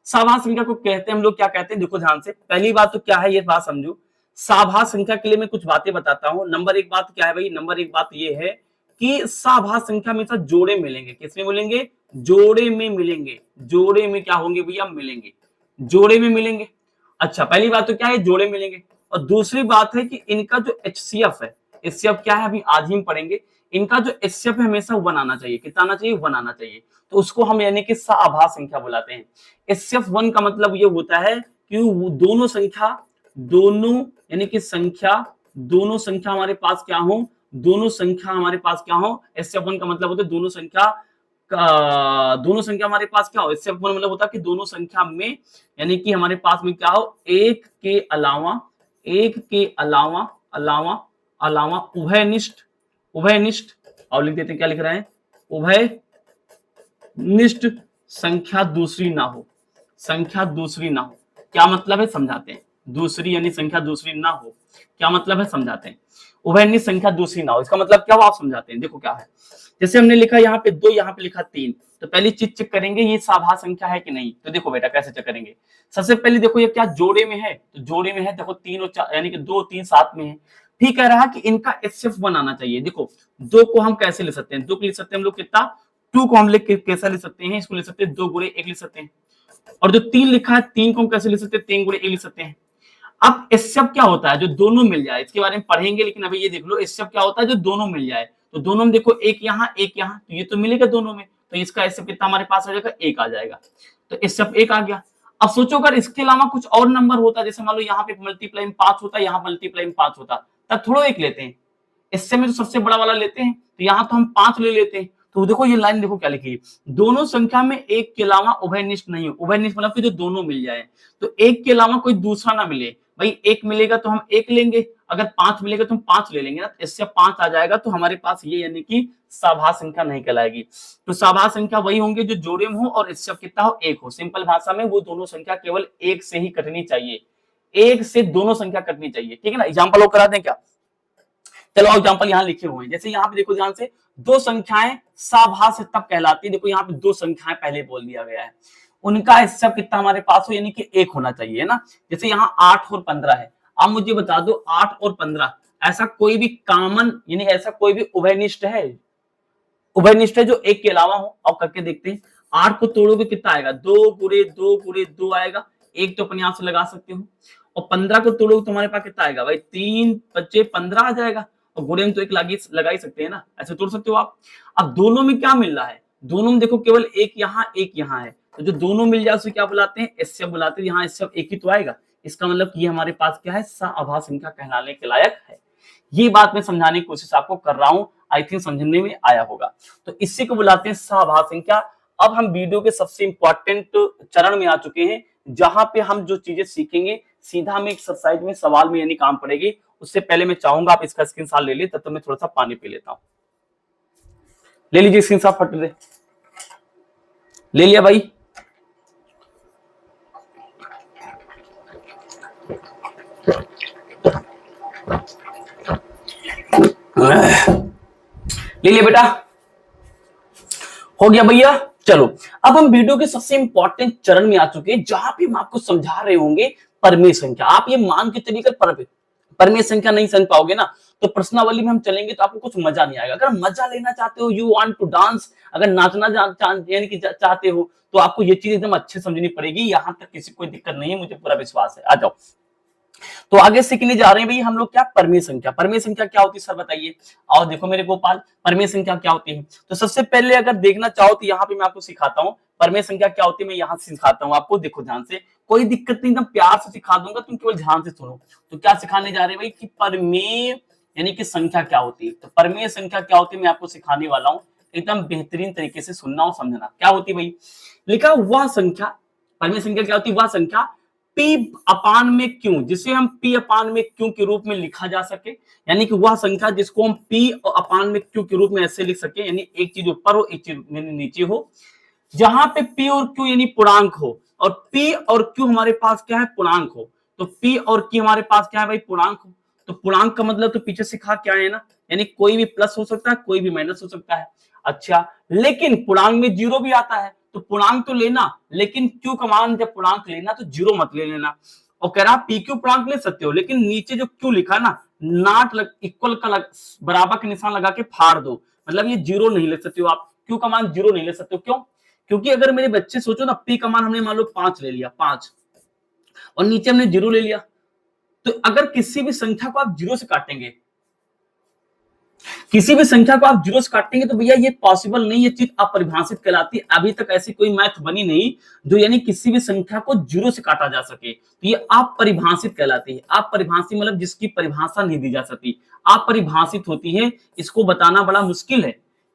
[SPEAKER 1] सआभाज्य संख्या को कहते हैं हम लोग, क्या कहते हैं? देखो ध्यान से, पहली बात तो क्या है ये बात समझो। सआभाज्य संख्या के लिए मैं कुछ बातें बताता हूँ। नंबर एक बात क्या है भाई? नंबर एक बात ये है कि सआभाज्य संख्या हमेशा जोड़े मिलेंगे। किसमें मिलेंगे? जोड़े में मिलेंगे। जोड़े में क्या होंगे भैया? मिलेंगे, जोड़े में मिलेंगे। अच्छा, पहली बात तो क्या है? जोड़े मिलेंगे। और दूसरी बात है कि इनका जो HCF है, HCF क्या है अभी आज ही हम पढ़ेंगे। इनका जो HCF है हमेशा वन आना चाहिए। कितना आना चाहिए? वन आना चाहिए। तो उसको हम यानी कि सआभाज्य संख्या बुलाते हैं। HCF वन का मतलब ये होता है कि दोनों संख्या, दोनों यानी कि संख्या, दोनों संख्या हमारे पास क्या हो? दोनों संख्या हमारे पास क्या हो? HCF वन का मतलब होता है दोनों संख्या, दोनों संख्या हमारे पास क्या हो? इससे मतलब होता है कि दोनों संख्या में यानी कि हमारे पास में क्या हो? एक के अलावा, एक के अलावा, अलावा, अलावा उभयनिष्ठ, उभयनिष्ठ, और लिख देते हैं, क्या लिख रहे हैं, उभय निष्ठ संख्या दूसरी ना हो, संख्या दूसरी ना हो। क्या मतलब है समझाते हैं, दूसरी यानी संख्या दूसरी ना हो, क्या मतलब है समझाते हैं। उभयनिष्ठ संख्या दूसरी ना हो, इसका मतलब क्या हो आप समझाते हैं। देखो क्या है, जैसे हमने लिखा यहाँ पे 2, यहाँ पे लिखा 3, तो पहली चीज चेक करेंगे ये साभार संख्या है कि नहीं। तो देखो बेटा कैसे चेक करेंगे, सबसे पहले देखो ये क्या जोड़े में है, तो जोड़े में है, देखो 3 और 4 यानी कि 2 3 साथ में है। ठीक कह रहा है कि इनका HCF1 आना चाहिए। देखो 2 को हम कैसे ले सकते हैं, 2 को लिख सकते हैं हम लोग कितना, 2 को हम लिख कैसा ले सकते हैं, इसको ले सकते हैं 2 गुणे 1 लिख सकते हैं। और जो 3 लिखा है 3 को हम कैसे ले सकते हैं, 3 गुणे 1 लिख सकते हैं। अब HCF क्या होता है, जो दोनों मिल जाए, इसके बारे में पढ़ेंगे, लेकिन अभी ये देख लो HCF क्या होता है, जो दोनों मिल जाए। तो दोनों में देखो एक यहाँ एक यहाँ, तो ये तो मिलेगा दोनों में, तो इसका HCF कितना हमारे पास आ जाएगा, 1 आ जाएगा। तो HCF 1 आ गया। अब सोचो अगर इसके अलावा कुछ और नंबर होता, जैसे मान लो यहाँ पे मल्टीप्लाई में 5 होता, यहाँ मल्टीप्लाई में 5 होता, तब थोड़ा 1 लेते हैं, इससे में तो सबसे बड़ा वाला लेते हैं, तो यहाँ तो हम 5 ले लेते हैं। तो देखो ये लाइन देखो क्या लिखी है, दोनों संख्या में एक के अलावा उभयनिष्ठ नहीं हो। उभयनिष्ठ मतलब कि जो दोनों मिल जाए, तो एक के अलावा कोई दूसरा ना मिले। भाई 1 मिलेगा तो हम 1 लेंगे, अगर 5 मिलेगा तो हम 5 ले लेंगे ना, इससे 5 आ जाएगा। तो हमारे पास ये यानी कि साभार संख्या नहीं कहलाएगी। तो साभार संख्या वही होंगे जो जोड़े में हो और इससे कितना हो, 1 हो। सिंपल भाषा में वो दोनों संख्या केवल 1 से ही कटनी चाहिए, 1 से दोनों संख्या कटनी चाहिए। ठीक है ना, एग्जाम्पल और करा दें क्या, चलो एग्जांपल यहाँ लिखे हुए हैं। जैसे यहाँ पे देखो ध्यान से, 2 संख्याएं साभार से तब कहलाती है। देखो यहाँ पे 2 संख्याएं पहले बोल दिया गया है, उनका HCF कितना हमारे पास हो, यानी कि 1 होना चाहिए, है ना। जैसे यहाँ 8 और 15 है, अब मुझे बता दो 8 और 15 ऐसा कोई भी कॉमन यानी ऐसा कोई भी उभयनिष्ठ है, उभयनिष्ठ है जो 1 के अलावा हो। अब करके देखते हैं, 8 को तोड़ोगे कितना आएगा, 2 गुणे 2 गुणे 2 आएगा, 1 तो अपने आप से लगा सकते हो। और 15 को तोड़ोगे तो तुम्हारे पास कितना आएगा भाई, 3 5 15 आ जाएगा। और गुणे में तो 1 लगा ही सकते हैं ना, ऐसे तोड़ सकते हो आप। अब दोनों में क्या मिल रहा है, दोनों में देखो केवल 1 यहाँ है, तो जो दोनों मिल जाए उसे क्या बुलाते हैं, HCF बुलाते हैं। यहाँ HCF 1 ही तो आएगा, इसका मतलब ये हमारे पास क्या है, साभार संख्या कहलाने के लायक है। ये बात मैं समझाने की कोशिश आपको कर रहा हूं, आई थिंक समझने में आया होगा। तो इसी को बुलाते हैं साभार संख्या। अब हम वीडियो के सबसे इंपॉर्टेंट चरण में आ चुके हैं, जहां पे हम जो चीजें सीखेंगे सीधा हमें एक्सरसाइज में सवाल में यानी काम पड़ेगी। उससे पहले मैं चाहूंगा आप इसका स्क्रीनशॉट ले लीजिए, तब तक मैं थोड़ा सा पानी पी लेता हूं। ले लीजिए स्क्रीनशॉट, फट दे, ले लिया भाई। ले लिया बेटा, हो गया भैया। चलो अब हम वीडियो के सबसे इंपॉर्टेंट चरण में आ चुके हैं, जहां पे हम आपको समझा रहे होंगे परमेय संख्या। आप ये मान के चलिए परमेय संख्या नहीं समझ पाओगे ना, तो प्रश्नावली में हम चलेंगे तो आपको कुछ मजा नहीं आएगा। अगर मजा लेना चाहते हो, यू वांट टू डांस, अगर नाचना यानी कि चाहते हो, तो आपको ये चीज एकदम अच्छे समझनी पड़ेगी। यहां तक किसी कोई दिक्कत नहीं है, मुझे पूरा विश्वास है। आ जाओ, तो आगे सीखने जा रहे हैं भाई हम लोग क्या, परमेय संख्या। परमेय संख्या क्या होती है सर बताइए। आओ देखो मेरे गोपाल, परमेय संख्या क्या होती है। तो सबसे पहले अगर देखना चाहो तो यहाँ पे मैं आपको सिखाता हूँ परमेय संख्या क्या होती है। मैं यहाँ से सिखाता हूँ आपको, देखो ध्यान से, कोई दिक्कत नहीं, एकदम प्यार से सिखा दूंगा, तुम केवल ध्यान से सुनो। तो क्या सिखाने जा रहे हैं भाई कि परमेय यानी कि संख्या क्या होती है। तो परमेय संख्या क्या होती है मैं आपको सिखाने वाला हूँ, एकदम बेहतरीन तरीके से सुनना और समझना। क्या होती है भाई, लिखा वह संख्या, परमेय संख्या क्या होती है, वह संख्या P अपान में क्यों, जिसे हम P अपान में क्यों के रूप में लिखा जा सके। यानी कि वह संख्या जिसको हम P अपान में क्यों के रूप में ऐसे लिख सके, यानी एक चीज ऊपर हो एक चीज नीचे हो, जहां पे P और Q यानी पूर्णांक हो, और P और Q हमारे पास क्या है, पूर्णांक हो। तो P और Q हमारे पास क्या है भाई, पूर्णांक हो। तो पूर्णांक का मतलब तो पीछे सिखा क्या है ना, यानी कोई भी प्लस हो सकता है, कोई भी माइनस हो सकता है। अच्छा, लेकिन पूर्णांक में जीरो भी आता है, तो पूर्णांक तो लेना, लेकिन Q का मान जब पूर्णांक लेना तो जीरो मत ले लेना। और कह रहा पी क्यू पूर्णांक ले सकते हो, लेकिन नीचे जो Q लिखा ना, नॉट इक्वल का बराबर का निशान लगा के फाड़ दो, मतलब ये जीरो नहीं ले सकते हो आप, Q का मान जीरो नहीं ले सकते हो। क्यों? क्योंकि अगर मेरे बच्चे सोचो ना, P का मान हमने मान लो 5 ले लिया, 5, और नीचे हमने जीरो ले लिया, तो अगर किसी भी संख्या को आप जीरो से काटेंगे, किसी भी संख्या को आप जीरो से काटेंगे, तो भैया ये पॉसिबल नहीं, ये चीज अपरिभाषित कहलाती है। अभी तक ऐसी कोई मैथ बनी नहीं जो यानी किसी भी संख्या को जीरो से काटा जा सके, तो ये अपरिभाषित कहलाती है। अपरिभाषित मतलब जिसकी परिभाषा नहीं दी जा सकती, अपरिभाषित होती है, इसको बताना बड़ा मुश्किल है।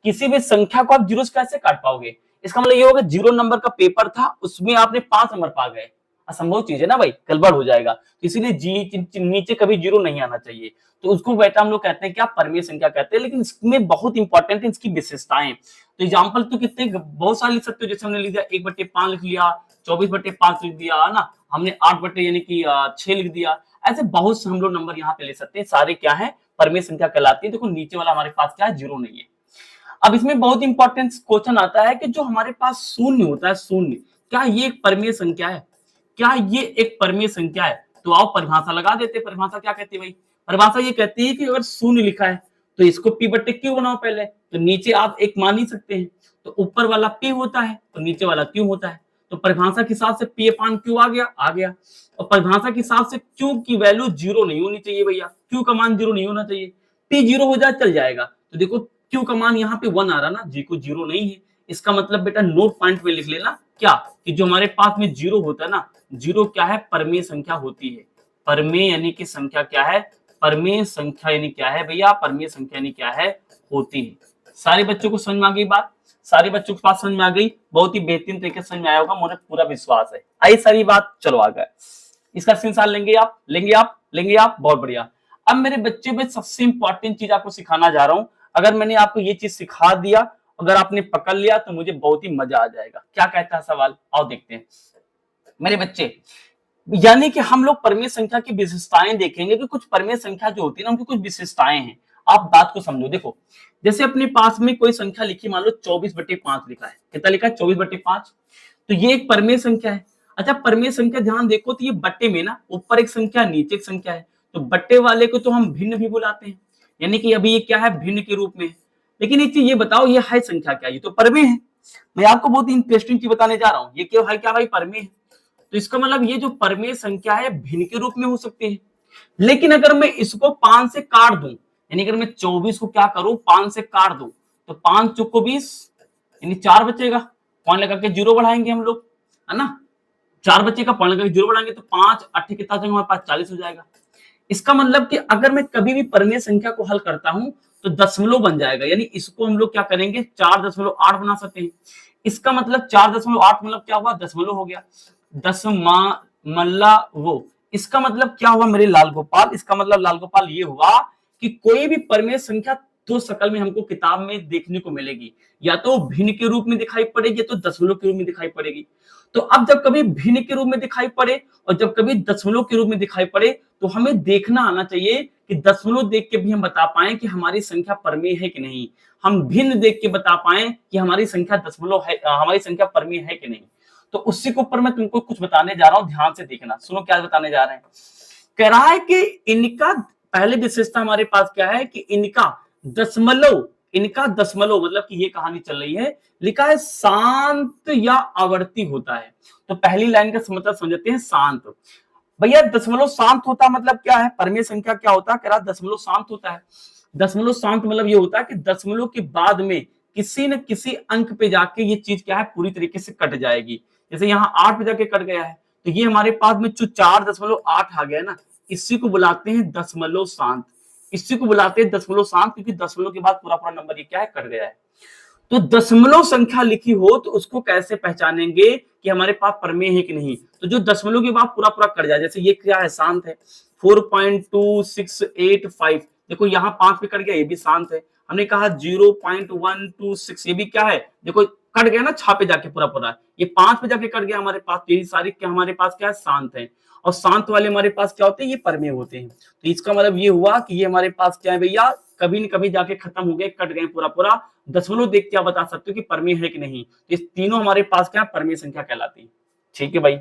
[SPEAKER 1] किसी भी संख्या को आप जीरो से कैसे काट पाओगे, इसका मतलब ये होगा जीरो नंबर का पेपर था, उसमें आपने 5 नंबर पा गए, असंभव चीज है ना भाई, गड़बड़ हो जाएगा। तो इसीलिए नीचे कभी जीरो नहीं आना चाहिए। तो उसको बेटा हम लोग कहते हैं क्या, परमेय संख्या कहते हैं। लेकिन इसमें बहुत इंपॉर्टेंट है इसकी विशेषताएं। तो एग्जाम्पल तो कितने बहुत सारे लिख सकते हो, जैसे हमने लिख दिया 1/5 लिख लिया, 24/5 लिख दिया, है ना, हमने 8 बटे यानी कि 6 लिख दिया। ऐसे बहुत से हम लोग नंबर यहाँ पे ले सकते हैं, सारे क्या है, परमेय संख्या कहलाती है। देखो नीचे वाला हमारे पास क्या है, जीरो नहीं है। अब इसमें बहुत इंपॉर्टेंट क्वेश्चन आता है कि जो हमारे पास शून्य होता है, शून्य, क्या ये एक परमेय संख्या है? क्या ये एक परमेय संख्या है? तो आओ परिभाषा लगा देते। परिभाषा क्या कहती है भाई? परिभाषा ये कहती है कि अगर शून्य लिखा है तो इसको p बटे क्यू बनाओ पहले। तो नीचे आप एक मान ही सकते हैं, तो ऊपर वाला p होता है तो नीचे वाला q होता है। तो परिभाषा के हिसाब से p अपान q आ गया। और परिभाषा के हिसाब से q की वैल्यू जीरो नहीं होनी चाहिए भैया, q का मान जीरो नहीं होना चाहिए। p जीरो हो जाए चल जाएगा। तो देखो q का मान यहाँ पे 1 आ रहा ना, जी को जीरो नहीं है। इसका मतलब बेटा नोट पॉइंट में लिख लेना क्या, कि जो हमारे पास में जीरो होता है ना, जीरो क्या है, परमेय संख्या होती है। परमेय यानी कि संख्या क्या है, परमेय संख्या यानी क्या है भैया, परमेय संख्या यानी क्या है, होती है। सारे बच्चों को समझ में आ गई बात? सारे बच्चों को बात समझ में आ गई? बहुत ही बेहतरीन तरीके से समझ में आया होगा, मुझे पूरा विश्वास है। आई सारी बात, चलो आगे। इसका स्क्रीनशॉट लेंगे आप, लेंगे आप, बहुत बढ़िया। अब मेरे बच्चे में सबसे इंपॉर्टेंट चीज आपको सिखाना जा रहा हूं। अगर मैंने आपको ये चीज सिखा दिया, अगर आपने पकड़ लिया तो मुझे बहुत ही मजा आ जाएगा। क्या कहता है सवाल, आओ देखते हैं मेरे बच्चे। यानी कि हम लोग परमेय संख्या की विशेषताएं देखेंगे कि कुछ परमेय संख्या जो होती है ना, उनकी कुछ विशेषताएं हैं। आप बात को समझो। देखो जैसे अपने पास में कोई संख्या लिखी, मान लो 24/5 लिखा है। कितना लिखा है, 24/5। तो ये एक परमेय संख्या है। अच्छा, परमेय संख्या ध्यान देखो तो ये बट्टे में ना, ऊपर एक संख्या नीचे एक संख्या है। तो बट्टे वाले को तो हम भिन्न भी बुलाते हैं, यानी कि अभी ये क्या है, भिन्न के रूप में। लेकिन एक चीज ये बताओ, ये है संख्या क्या, ये तो परमेय है। मैं आपको बहुत इंटरेस्टिंग चीज बताने जा रहा हूँ, ये क्यों है, क्या भाई, परमेय है। तो इसका मतलब ये जो परमेय संख्या है भिन्न के रूप में हो सकती है। लेकिन अगर मैं इसको 5 से काट दूं, यानी अगर मैं 24 को क्या करूं, 5 से काट दूं, तो 5 चौको 20, यानी 4 बचेगा। पॉइंट लगा के जीरो बढ़ाएंगे हम लोग, है ना, 4 बच्चे का पॉइंट लगा के जीरो बढ़ाएंगे तो 5 8 कितना जाएगा हमारे पास, 40 हो जाएगा। इसका मतलब कि अगर मैं कभी भी परमेय संख्या को हल करता हूं तो दशमलव बन जाएगा, यानी इसको हम लोग क्या करेंगे, 4.8 बना सकते हैं। इसका मतलब 4.8 मतलब क्या हुआ, दशमलव हो गया, दशमल्ला वो। इसका मतलब क्या हुआ मेरे लाल गोपाल, इसका मतलब लाल गोपाल ये हुआ कि कोई भी परमेय संख्या दो शक्ल में हमको किताब में देखने को मिलेगी, या तो भिन्न के रूप में दिखाई पड़ेगी या तो दशमलव के रूप में दिखाई पड़ेगी। तो अब जब कभी भिन्न के रूप में दिखाई पड़े और जब कभी दशमलव के रूप में दिखाई पड़े, तो हमें देखना आना चाहिए कि दशमलव देख के भी हम बता पाए कि हमारी संख्या परमेय है कि नहीं, हम भिन्न देख के बता पाए कि हमारी संख्या दशमलव है, हमारी संख्या परमेय है कि नहीं। तो उसी के ऊपर मैं तुमको कुछ बताने जा रहा हूं, ध्यान से देखना, सुनो क्या बताने जा रहे हैं। कह रहा है कि इनका पहले विशेषता हमारे पास क्या है कि इनका दशमलव, इनका दशमलव मतलब कि ये कहानी चल रही है, लिखा है शांत या आवर्ती होता है। तो पहली लाइन का मतलब समझते हैं, शांत। भैया दशमलव शांत होता मतलब क्या है, परमेय संख्या क्या होता है, कह रहा दशमलव शांत होता है। दशमलव शांत मतलब ये होता है कि दशमलव के बाद में किसी न किसी अंक पे जाके ये चीज क्या है, पूरी तरीके से कट जाएगी। जैसे यहाँ 8 पे जाके कट गया है, तो ये हमारे पास में जो 4.8 आ गया ना, इसी को बुलाते हैं दशमलव शांत। इसी को बुलाते हैं दशमलव शांत, क्योंकि दशमलव के बाद पूरा पूरा नंबर ये क्या है, कट गया है। तो दशमलव संख्या लिखी हो तो उसको कैसे पहचानेंगे कि हमारे पास परमेय है कि नहीं। तो जो दशमलव के बाद पूरा पूरा कट जाए, जैसे ये क्या है, शांत है, 4.2685। देखो यहाँ 5 पे कट गया, ये भी शांत है। हमने कहा 0.126, ये भी क्या है, देखो कट गया ना छापे जाके पूरा पूरा, ये 5 पे जाके कट गया हमारे पास। ये सारी क्या हमारे पास क्या है, शांत है। और शांत वाले हमारे पास क्या होते हैं, ये परमेय होते हैं। तो इसका मतलब ये हुआ कि ये हमारे पास क्या है भैया, कभी न कभी जाके खत्म हो गए, कट गए पूरा पूरा। दशमलव देख के आप बता सकते हो कि परमेय है कि नहीं। तो इस तीनों हमारे पास क्या परमेय संख्या कहलाती है। ठीक है भाई,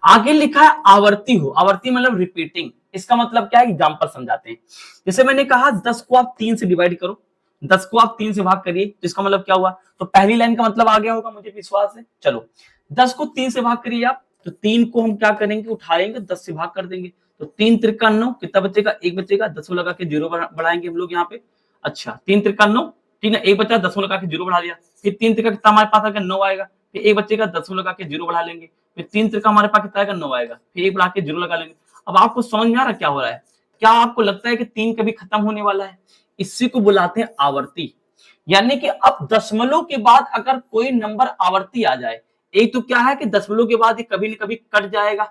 [SPEAKER 1] आगे लिखा है आवर्ती हो। आवर्ती मतलब रिपीटिंग। इसका मतलब क्या है, एग्जांपल समझाते हैं। जैसे मैंने कहा 10 को आप 3 से डिवाइड करो, 10 को आप 3 से भाग करिए, तो इसका मतलब क्या हुआ, तो पहली लाइन का मतलब आ गया होगा, मुझे विश्वास है। चलो 10 को 3 से भाग करिए आप, तो 3 को हम क्या करेंगे, उठाएंगे, 10 से भाग कर देंगे, तो 3 त्रिका 9, कितना बचेगा, 1 बचेगा। 10 को लगा के 0 बढ़ाएंगे हम लोग यहाँ पे। अच्छा 3 त्रिका 9, ठीक है, 1 बचा, 10 को लगा के 0 बढ़ा दिया। फिर 3 त्रिका कितना हमारे पास आएगा, 9 आएगा। फिर 1 बचेगा, 10 को लगा के 0 बढ़ा लेंगे। फिर 3 त्रिका हमारे पास कितना आएगा, 9 आएगा। फिर 1 बढ़ा के 0 लगा लेंगे। अब आपको समझ में आ रहा क्या हो रहा है, क्या आपको लगता है कि 3 कभी खत्म होने वाला है? इसी को बुलाते हैं आवर्ती। यानी कि अब दशमलव के बाद अगर कोई नंबर आवर्ती आ जाए, एक तो क्या है कि दशमलव के बाद ये कभी न कभी कट जाएगा,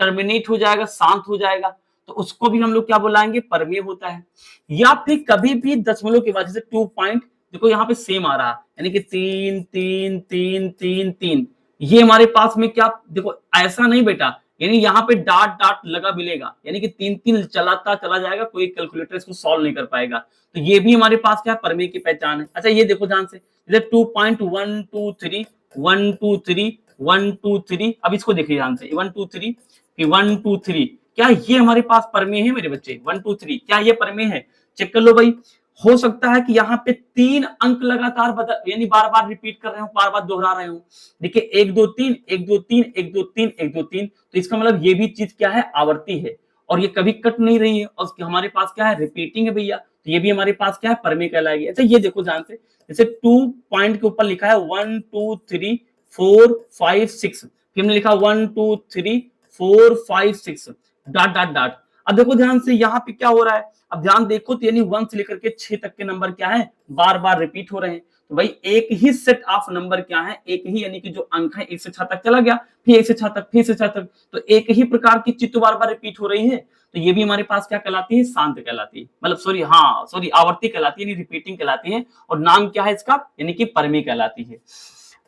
[SPEAKER 1] टर्मिनेट हो जाएगा, शांत हो जाएगा, तो उसको भी हम लोग क्या बुलाएंगे, परमेय होता है। या फिर कभी भी दशमलव के बाद जैसे 2 पॉइंट, देखो यहाँ पे सेम आ रहा है, यानी कि 3 3 3 3 3, ये हमारे पास में क्या, देखो ऐसा नहीं बेटा, यानी यहाँ पे डाट डाट लगा मिलेगा, यानी कि 3 3 चलाता चला जाएगा, कोई कैलकुलेटर इसको सॉल्व नहीं कर पाएगा। तो ये भी हमारे पास क्या है, परमेय की पहचान है। अच्छा ये देखो ध्यान से, जैसे 2.123 1 2 3 1 2 3, अब इसको देखिए ध्यान से, 1 2 3 1 2 3, क्या ये हमारे पास परमेय है मेरे बच्चे? 1 2 3 क्या ये परमेय है? चेक कर लो भाई। हो सकता है कि यहाँ पे 3 अंक लगातार बदल, यानी बार बार रिपीट कर रहे हो, बार बार दोहरा रहे हो। देखिए 1 2 3 1 2 3 1 2 3 1 2 3, तो इसका मतलब ये भी चीज क्या है, आवर्ती है, और ये कभी कट नहीं रही है, और हमारे पास क्या है, रिपीटिंग है भैया, तो ये भी हमारे पास क्या है, परमेय कहलाएगी। अच्छा ये देखो ध्यान से, जैसे 2 पॉइंट के ऊपर लिखा है 1 2 3 4 5 6, फिर हमने लिखा 1 2 3 4 5 6 डॉट डॉट डॉट। अब देखो ध्यान से यहाँ पे क्या हो रहा है, अब ध्यान देखो तो यानी 1 से लेकर के 6 तक के नंबर क्या है, बार बार रिपीट हो रहे हैं। तो भाई एक ही सेट ऑफ नंबर क्या है, एक ही, यानी कि जो अंक है 1 से 6 तक चला गया, फिर 1 से 6 तक, फिर से 6 तक, तो एक ही प्रकार की चीज तो बार बार रिपीट हो रही है, तो ये भी हमारे पास क्या कहलाती है, शांत कहलाती है, मतलब सॉरी, हाँ सॉरी, आवर्ती कहलाती है, यानी रिपीटिंग कहलाती है, और नाम क्या है इसका, यानी कि परमेय कहलाती है।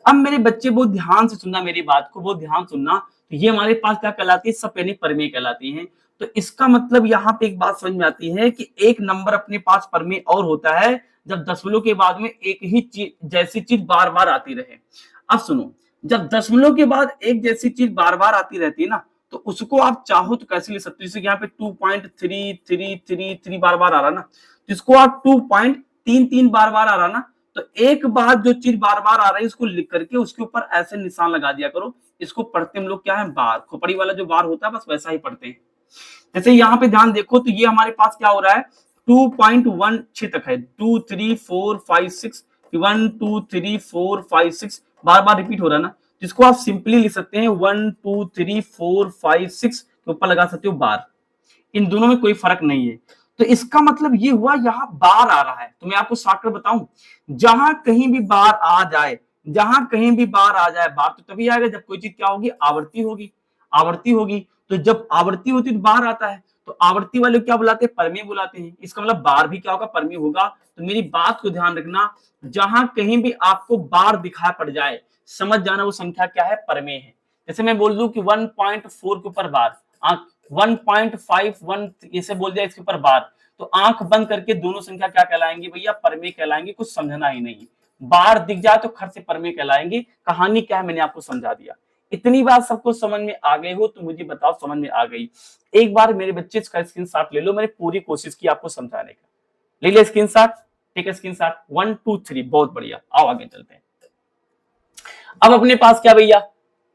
[SPEAKER 1] अब मेरे बच्चे बहुत ध्यान से सुनना मेरी बात को, बहुत ध्यान सुनना, तो ये हमारे पास क्या कहलाती है, सब यानी परमेय कहलाती है। तो इसका मतलब यहाँ पे एक बात समझ में आती है कि एक नंबर अपने पास परमेय और होता है जब दशमलव के बाद में एक ही चीज, जैसी चीज बार बार आती रहे। अब सुनो, जब दशमलव के बाद एक जैसी चीज बार बार आती रहती है ना, तो उसको आप चाहो तो कैसे ले सकते हो, जैसे यहाँ पे 2.333 बार बार आ रहा ना, तो इसको आप 2.33 बार बार आ रहा ना, तो एक बार जो चीज बार बार आ रही है उसको लिख करके उसके ऊपर ऐसे निशान लगा दिया करो, इसको पढ़ते हम लोग क्या है, बार, खोपड़ी वाला जो बार होता है बस वैसा ही पढ़ते हैं। जैसे यहाँ पे ध्यान देखो तो ये हमारे पास क्या हो रहा है, 2.16 तक है, 2 3 4 5 6 1 2 3 4 5 6 बार बार रिपीट हो रहा है ना, जिसको आप सिंपली लिख सकते हैं 1 2 3 4 5 6 के ऊपर लगा सकते हो बार, इन दोनों में कोई फर्क नहीं है। तो इसका मतलब ये हुआ यहाँ बार आ रहा है, तो मैं आपको शॉर्टकट बताऊं, जहां कहीं भी बार आ जाए, जहां कहीं भी बार आ जाए, बार तो तभी आएगा जब कोई चीज क्या होगी, आवर्ती होगी, आवर्ती होगी, तो जब आवर्ती होती तो बार आता है, तो आवर्ती वाले क्या बुलाते हैं, परमेय बुलाते हैं, इसका मतलब बार भी क्या होगा, परमेय होगा। तो मेरी बात को ध्यान रखना, जहां कहीं भी आपको बार दिखाई पड़ जाए, समझ जाना वो संख्या क्या है, परमेय है। जैसे मैं बोल दूं कि 1.4 के ऊपर बार, 1.51 इसे बोल दिया इसके ऊपर बार, तो आंख बंद करके दोनों संख्या क्या कहलाएंगी भैया, परमेय कहलाएंगे, कुछ समझना ही नहीं, बार दिख जाए तो खर से परमेय कहलाएंगे। कहानी क्या है मैंने आपको समझा दिया। इतनी बात सबको समझ में आ गई हो तो मुझे बताओ, समझ में आ गई? एक बार मेरे बच्चे इसका स्क्रीनशॉट ले लो, मैंने पूरी कोशिश की आपको समझाने का, ले लिया स्क्रीनशॉट, ठीक है स्क्रीनशॉट, 1 2 3, बहुत बढ़िया, आओ आगे चलते हैं। अब अपने पास क्या भैया,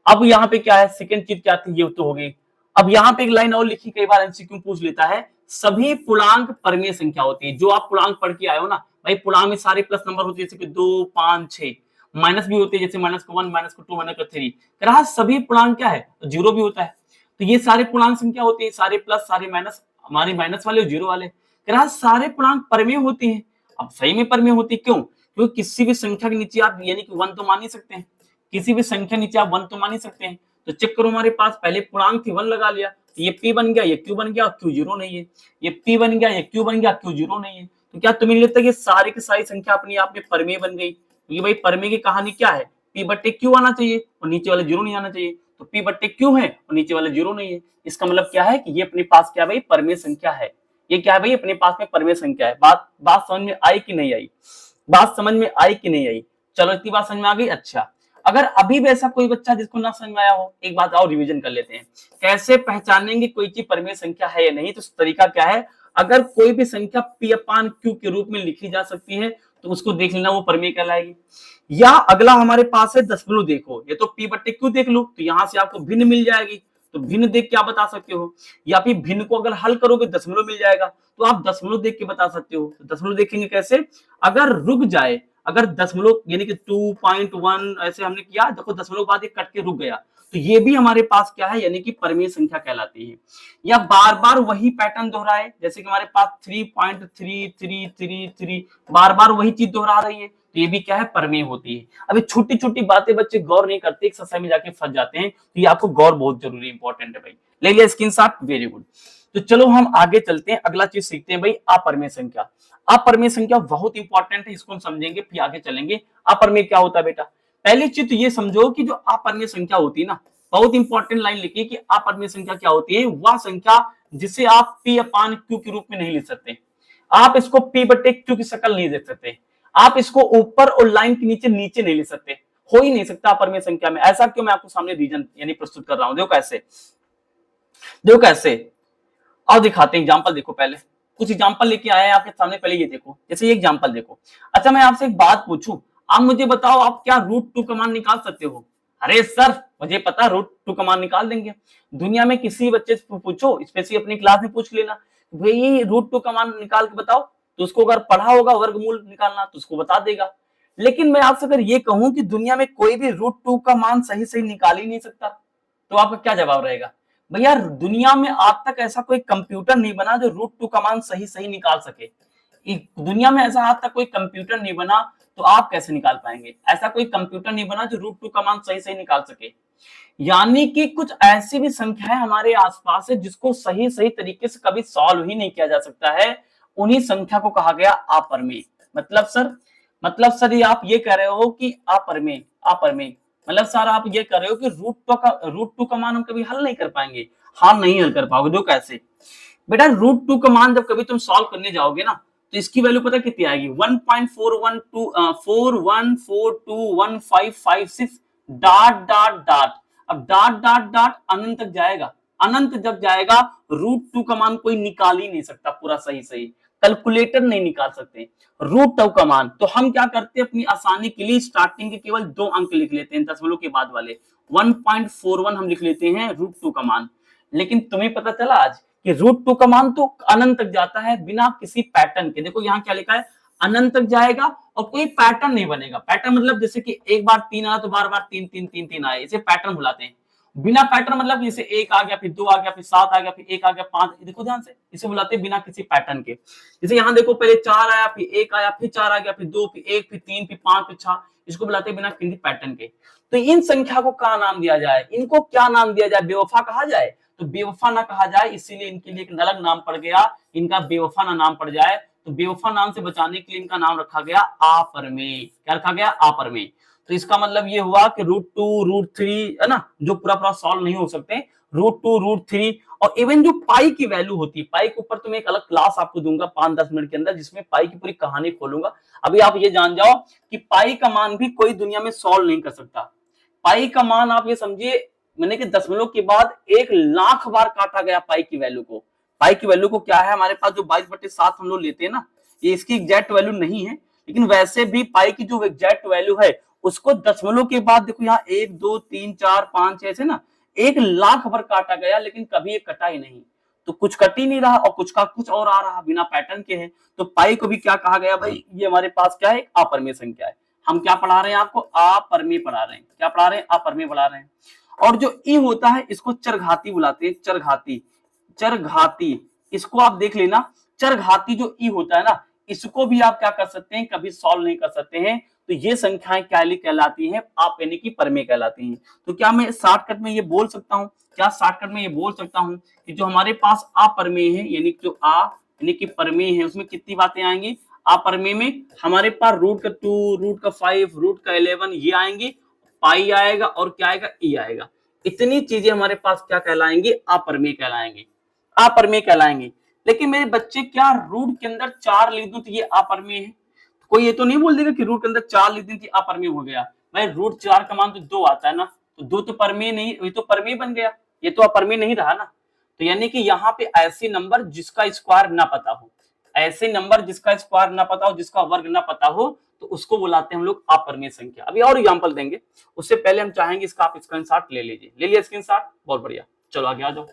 [SPEAKER 1] अब यहाँ पे क्या है, सेकंड चीज क्या थी, ये तो हो गई। अब यहाँ पे एक लाइन और लिखी, कई बार एमसीक्यू पूछ लेता है, सभी पूर्णांक परमेय संख्या होती है। जो आप पूर्णांक पढ़ के आए हो ना भाई, पूर्णांक में सारे प्लस नंबर होते हैं, जैसे कि 2 5 6, माइनस भी होते हैं, जैसे -1 -2 -3, कह सभी पूर्णांक क्या है, जीरो भी होता है। तो ये सारे पूर्णांक संख्या होते हैं, सारे प्लस सारे माइनस, हमारे माइनस वाले और जीरो वाले, कह सारे पूर्णांक परमेय होते हैं। अब सही में परमेय होती, क्यों? क्योंकि किसी भी संख्या के नीचे आप यानी कि 1 तो मान ही सकते हैं, किसी भी संख्या नीचे आप 1 तो मान ही सकते हैं। तो चेक करो, हमारे पास पहले पूर्णांक थी, 1 लगा लिया, तो ये p बन गया, ये q बन गया, q जीरो नहीं है, ये p बन गया, ये q बन गया, q जीरो नहीं है। तो क्या तुम्हें लगता है कि सारी की सारी संख्या अपने आप में परमेय बन गई? क्योंकि भाई परमेय की कहानी क्या है, p बट्टे q आना चाहिए और नीचे वाला जीरो नहीं आना चाहिए, तो p बट्टे q है और नीचे वाला जीरो नहीं है। इसका मतलब क्या है कि ये अपने पास क्या भाई, परमेय संख्या है। ये क्या है भाई, अपने पास में परमेय संख्या है। बात समझ में आई कि नहीं आई? बात समझ में आई कि नहीं आई? चलो इतनी बात समझ में आ गई। अच्छा, अगर अभी भी ऐसा कोई बच्चा जिसको ना समझ में आया हो, एक बात और रिवीजन कर लेते हैं, कैसे पहचानेंगे कोई चीज परमेय संख्या है या नहीं। तो तरीका क्या है, अगर कोई भी संख्या p/q के रूप में लिखी जा सकती है तो उसको देख लेना, वो परमेय कहलाएगी। या अगला हमारे पास है दशमलव, देखो ये तो p/q देख लो, तो यहां से आपको भिन्न मिल जाएगी, तो भिन्न देख के आप बता सकते हो। या फिर भिन्न को अगर हल करोगे दशमलव मिल जाएगा, तो आप दशमलव देख के बता सकते हो। तो दशमलव देखेंगे कैसे, अगर रुक जाए, अगर दशमलव यानी कि 2.1 ऐसे हमने किया, देखो दशमलव बाद कट के रुक गया, तो ये भी हमारे पास क्या है, यानी कि परमेय संख्या कहलाती है। या बार बार वही पैटर्न दोहराए, जैसे कि हमारे पास 3.3333 बार बार वही चीज दोहरा रही है, तो ये भी क्या है, परमेय होती है। अभी छोटी छोटी बातें बच्चे गौर नहीं करते, एक समय में जाके फंस जाते हैं, तो ये आपको गौर बहुत जरूरी इंपॉर्टेंट है भाई। ले लिया स्क्रीनशॉट, वेरी गुड। तो चलो हम आगे चलते हैं, अगला चीज सीखते हैं भाई, अपरमेय संख्या। अपरमेय संख्या बहुत इंपॉर्टेंट है, इसको हम समझेंगे फिर आगे चलेंगे। अपरमेय क्या होता है बेटा, पहली चीज तो ये समझो कि जो अपरमेय संख्या होती है ना, बहुत इंपॉर्टेंट लाइन लिखी कि अपरमेय संख्या क्या होती है, वह संख्या जिसे आप P अपान Q के रूप में नहीं लिख सकते। आप इसको P बटे Q की शक्ल नहीं देख सकते, आप इसको ऊपर और लाइन के नीचे नीचे नहीं लिख सकते, हो ही नहीं सकता अपरमेय संख्या में। ऐसा क्यों, मैं आपको सामने रीजन यानी प्रस्तुत कर रहा हूं। देखो कैसे, देखो कैसे, और दिखाते हैं एग्जांपल। देखो पहले कुछ एग्जांपल लेके आए हैं आपके सामने, पहले ये देखो, जैसे ये एग्जांपल देखो। अच्छा मैं आपसे एक बात पूछूं, आप मुझे बताओ, आप क्या √2 का मान निकाल सकते हो? अरे सर मुझे पता, √2 का मान निकाल देंगे। दुनिया में किसी बच्चे से पूछो, स्पेशली अपनी क्लास में पूछ लेना, भाई √2 का मान निकाल के बताओ, तो उसको अगर पढ़ा होगा वर्गमूल निकालना तो उसको बता देगा। लेकिन मैं आपसे अगर ये कहूं कि दुनिया में कोई भी √2 का मान सही सही निकाल ही नहीं सकता, तो आपका क्या जवाब रहेगा? भैया दुनिया में आज तक ऐसा कोई कंप्यूटर नहीं बना जो √2 का मान सही सही निकाल सके। दुनिया में ऐसा आज तक कोई कंप्यूटर नहीं बना, तो आप कैसे निकाल पाएंगे? ऐसा कोई कंप्यूटर नहीं बना जो √2 का मान सही सही निकाल सके। यानी कि कुछ ऐसी भी संख्याएं हमारे आसपास है जिसको सही सही तरीके से कभी सॉल्व ही नहीं किया जा सकता है, उन्हीं संख्या को कहा गया अपरमेय। मतलब सर ये आप ये कह रहे हो कि अपरमेय, अपरमेय मतलब सर आप ये कर रहे हो कि √2 का मान हम कभी हल नहीं कर पाएंगे। हाँ नहीं हल कर पाओगे। दो कैसे बेटा, √2 का मान जब कभी तुम सॉल्व करने जाओगे ना, तो इसकी वैल्यू पता कितनी आएगी, 1.412415556 डॉट डॉट डॉट। अब डॉट डॉट डॉट अनंत तक जाएगा, अनंत जब जाएगा √2 का मान कोई निकाल ही नहीं सकता पूरा सही सही, कैलकुलेटर नहीं निकाल सकते √2 का मान। तो हम क्या करते हैं, अपनी आसानी के लिए स्टार्टिंग के केवल 2 अंक लिख लेते हैं, दशमलव के बाद वाले 1.41 हम लिख लेते हैं √2 का मान। लेकिन तुम्हें पता चला आज कि √2 का मान तो अनंत तक जाता है बिना किसी पैटर्न के। देखो यहाँ क्या लिखा है, अनंत तक जाएगा और कोई पैटर्न नहीं बनेगा। पैटर्न मतलब जैसे कि एक बार 3 आया तो बार बार 3 3 3 3 आए, इसे पैटर्न बुलाते हैं। बिना पैटर्न मतलब जैसे 1 आ गया, फिर 2 आ गया, फिर 7 आ गया, फिर 1 आ गया, 5, देखो ध्यान से, इसे बुलाते हैं बिना किसी पैटर्न के। जैसे यहाँ देखो, पहले 4 आया, फिर 1 आया, फिर 4 आ गया, फिर 2, फिर 1, फिर 3, फिर 5, फिर 6, इसको बुलाते हैं बिना किसी पैटर्न के। तो इन संख्या को क्या नाम दिया जाए, इनको क्या नाम दिया जाए, बेवफा कहा जाए? तो बेवफा ना कहा जाए, इसीलिए इनके लिए एक अलग नाम पड़ गया, इनका बेवफा ना नाम पड़ जाए, तो बेवफा नाम से बचाने के लिए इनका नाम रखा गया अपरमेय। क्या रखा गया? अपरमेय। तो इसका मतलब ये हुआ कि √2 √3 है ना, जो पूरा पूरा सॉल्व नहीं हो सकते, √2 √3 और इवन जो पाई की वैल्यू होती है, पाई के ऊपर तो मैं एक अलग क्लास आपको दूंगा 5-10 मिनट के अंदर, जिसमें पाई की पूरी कहानी खोलूंगा। अभी आप ये जान जाओ कि पाई का मान भी कोई दुनिया में सॉल्व नहीं कर सकता। पाई का मान आप ये समझिए, मैंने कि दशमलव के बाद 1,00,000 बार काटा गया पाई की वैल्यू को। पाई की वैल्यू को क्या है, हमारे पास जो 22/7 हम लोग लेते हैं ना, ये इसकी एग्जैक्ट वैल्यू नहीं है, लेकिन वैसे भी पाई की जो एग्जैक्ट वैल्यू है उसको दशमलव के बाद देखो यहाँ 1 2 3 4 5 ऐसे ना 1,00,000 बार काटा गया, लेकिन कभी ये कटा ही नहीं। तो कुछ कट ही नहीं रहा और कुछ का कुछ और आ रहा, बिना पैटर्न के है। तो पाई को भी क्या कहा गया भाई, ये हमारे पास क्या है, अपरमेय संख्या है। हम क्या पढ़ा रहे हैं आपको, अपरमेय पढ़ा रहे हैं। क्या पढ़ा रहे हैं? अपरमेय पढ़ा रहे हैं। और जो ई होता है इसको चरघाती बुलाते हैं, चरघाती, चरघाती। इसको आप देख लेना, चरघाती जो ई होता है ना, इसको भी आप क्या कर सकते हैं, कभी सॉल्व नहीं कर सकते हैं। तो ये संख्याएं क्या कहलाती हैं, आप यानी कि परमेय कहलाती हैं। तो क्या मैं शॉर्टकट में ये बोल सकता हूं, क्या शॉर्टकट में ये बोल सकता हूं कि जो हमारे पास अपरमेय है, यानी कि जो यानी कि परमेय है, उसमें कितनी बातें आएंगी? अपरमेय में हमारे पास √2 √5 √11 ये आएंगी, पाई आएगा और क्या आएगा, ई आएगा। इतनी चीजें हमारे पास क्या कहलाएंगी, अपरमेय कहलाएंगे, अपरमेय कहलाएंगे। लेकिन मेरे बच्चे क्या रूट के अंदर 4 लिख दूं तो ये अपरमेय है? कोई ये तो नहीं बोल देगा कि रूट के अंदर 4 लिख दूं तो अपरमेय हो गया। भाई √4 का मान तो 2 आता है ना, तो 2 तो परमेय नहीं, ये तो परमेय बन गया, ये तो अपरमेय नहीं रहा ना। तो यानी कि यहाँ पे ऐसे नंबर जिसका स्क्वायर ना पता हो, ऐसे नंबर जिसका स्क्वायर ना पता हो, जिसका वर्ग ना पता हो, तो उसको बुलाते हैं हम लोग अपरमेय संख्या। अभी और एग्जांपल देंगे, उससे पहले हम चाहेंगे इसका आप स्क्रीनशॉट ले लीजिए। ले लिया स्क्रीनशॉट? बहुत बढ़िया, चलो आगे आ जाओ।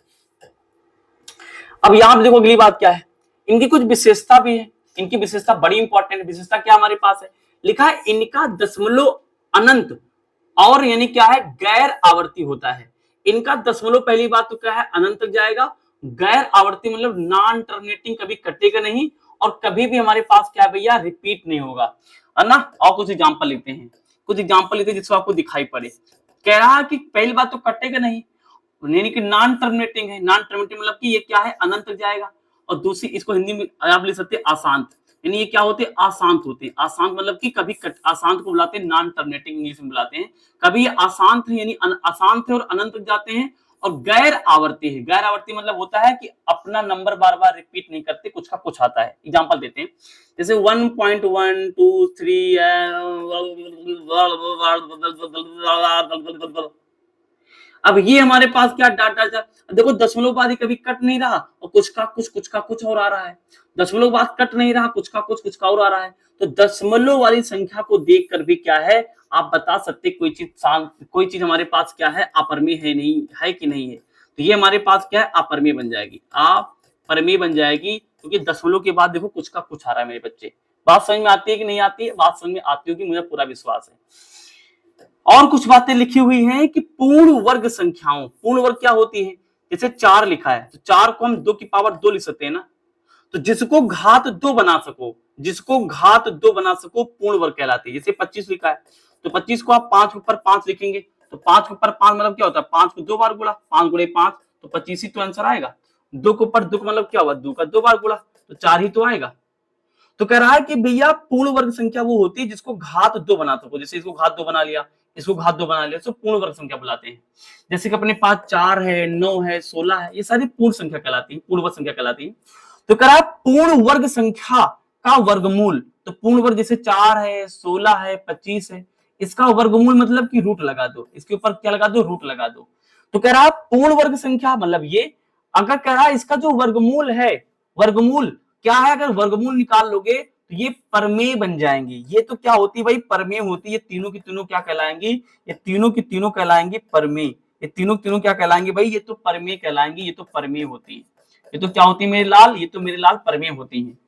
[SPEAKER 1] अब यहां पे देखो अगली बात क्या है, इनकी कुछ विशेषता भी है। इनकी विशेषता बड़ी इंपॉर्टेंट विशेषता क्या हमारे पास है, लिखा है इनका दशमलव अनंत और यानी क्या है, गैर आवर्ती होता है। इनका दशमलव पहली बात तो क्या है, अनंत तक जाएगा। गैर आवर्ती मतलब नॉन टर्मिनेटिंग, कभी कटेगा नहीं और कभी भी हमारे पास क्या भैया रिपीट नहीं होगा। है ना। और कुछ एग्जांपल लेते हैं, कुछ एग्जांपल लेते हैं जिसको आपको दिखाई पड़े। कह रहा है कि पहली बात तो कटेगा नहीं, यानी कि नॉन टर्मिनेटिंग है। नॉन टर्मिनेटिंग मतलब कि ये क्या है, अनंत तक जाएगा। और दूसरी इसको हिंदी में आप लिख सकते हैं अशांत, यानी ये क्या होते हैं, अशांत होते हैं। अशांत मतलब कि कभी अशांत को बुलाते हैं नॉन टर्मिनेटिंग, इंग्लिश में बुलाते हैं। कभी ये अशांत है यानी अशांत है और अनंत तक जाते हैं। और गैर आवर्ती है, गैर आवर्ती मतलब होता है कि अपना नंबर बार बार रिपीट नहीं करते, कुछ का कुछ आता है। एग्जांपल देते हैं, जैसे 1.1 2 3 अब ये हमारे पास क्या डाटा, देखो दशमलव बाद कभी कट नहीं रहा और कुछ का कुछ और आ रहा है। दशमलव बाद कट नहीं रहा, कुछ का और आ रहा है। तो दशमलव वाली संख्या को देखकर भी क्या है, आप बता सकते कोई चीज हमारे पास क्या है, अपरिमेय है नहीं है कि नहीं है। तो ये हमारे पास क्या है, अपरिमेय बन जाएगी, अपरिमेय बन जाएगी, क्योंकि दशमलव के बाद देखो कुछ का कुछ आ रहा है मेरे बच्चे। बात समझ में आती है कि नहीं आती है? बात समझ में आती होगी, मुझे पूरा विश्वास है। और कुछ बातें लिखी हुई हैं कि पूर्ण वर्ग संख्याओं, पूर्ण वर्ग क्या होती है, जैसे 4 लिखा है तो 4 को हम 2 की पावर 2 लिख सकते हैं ना। तो जिसको घात 2 बना सको, जिसको घात 2 बना सको पूर्ण वर्ग कहलाती है। जैसे 25 लिखा है तो 25 को आप 5 के ऊपर 5 लिखेंगे तो 5 के ऊपर 5 मतलब क्या होता है, 5 को 2 बार गुणा, 5 गुणे 5 तो 25 ही तो आंसर आएगा। 2 के ऊपर 2 मतलब क्या हुआ, 2 का 2 बार गुणा तो 4 ही तो आएगा। तो कह रहा है कि भैया पूर्ण वर्ग संख्या वो होती है जिसको घात 2 बना सको। जैसे इसको घात 2 बना लिया, इसको घात 2 बना लिया, तो पूर्ण वर्ग संख्या बुलाते हैं। जैसे कि अपने पास 4 है, 9 है, 16 है, ये सारी पूर्ण संख्या कहलाती है, पूर्ण वर्ग संख्या कहलाती है। तो कह रहा है पूर्ण वर्ग संख्या का वर्गमूल, तो पूर्ण वर्ग जैसे 4 है, 16 है, 25 है, इसका वर्गमूल मतलब कि रूट लगा दो, इसके ऊपर क्या लगा दो, रूट लगा दो। तो कह रहा है पूर्ण वर्ग संख्या मतलब ये, अगर कह रहा है इसका जो वर्गमूल है, वर्गमूल क्या है, अगर वर्गमूल निकाल लोगे तो ये परमेय बन जाएंगी। ये तो क्या होती है भाई, परमेय होती है। तीनों की तीनों क्या कहलाएंगी, ये तीनों की तीनों कहलाएंगी परमेय। ये तीनों की तीनों क्या कहलाएंगे भाई, ये तो परमेय कहलाएंगी, ये तो परमेय होती है। ये तो क्या होती है मेरे लाल, ये तो मेरे लाल परमेय होती है।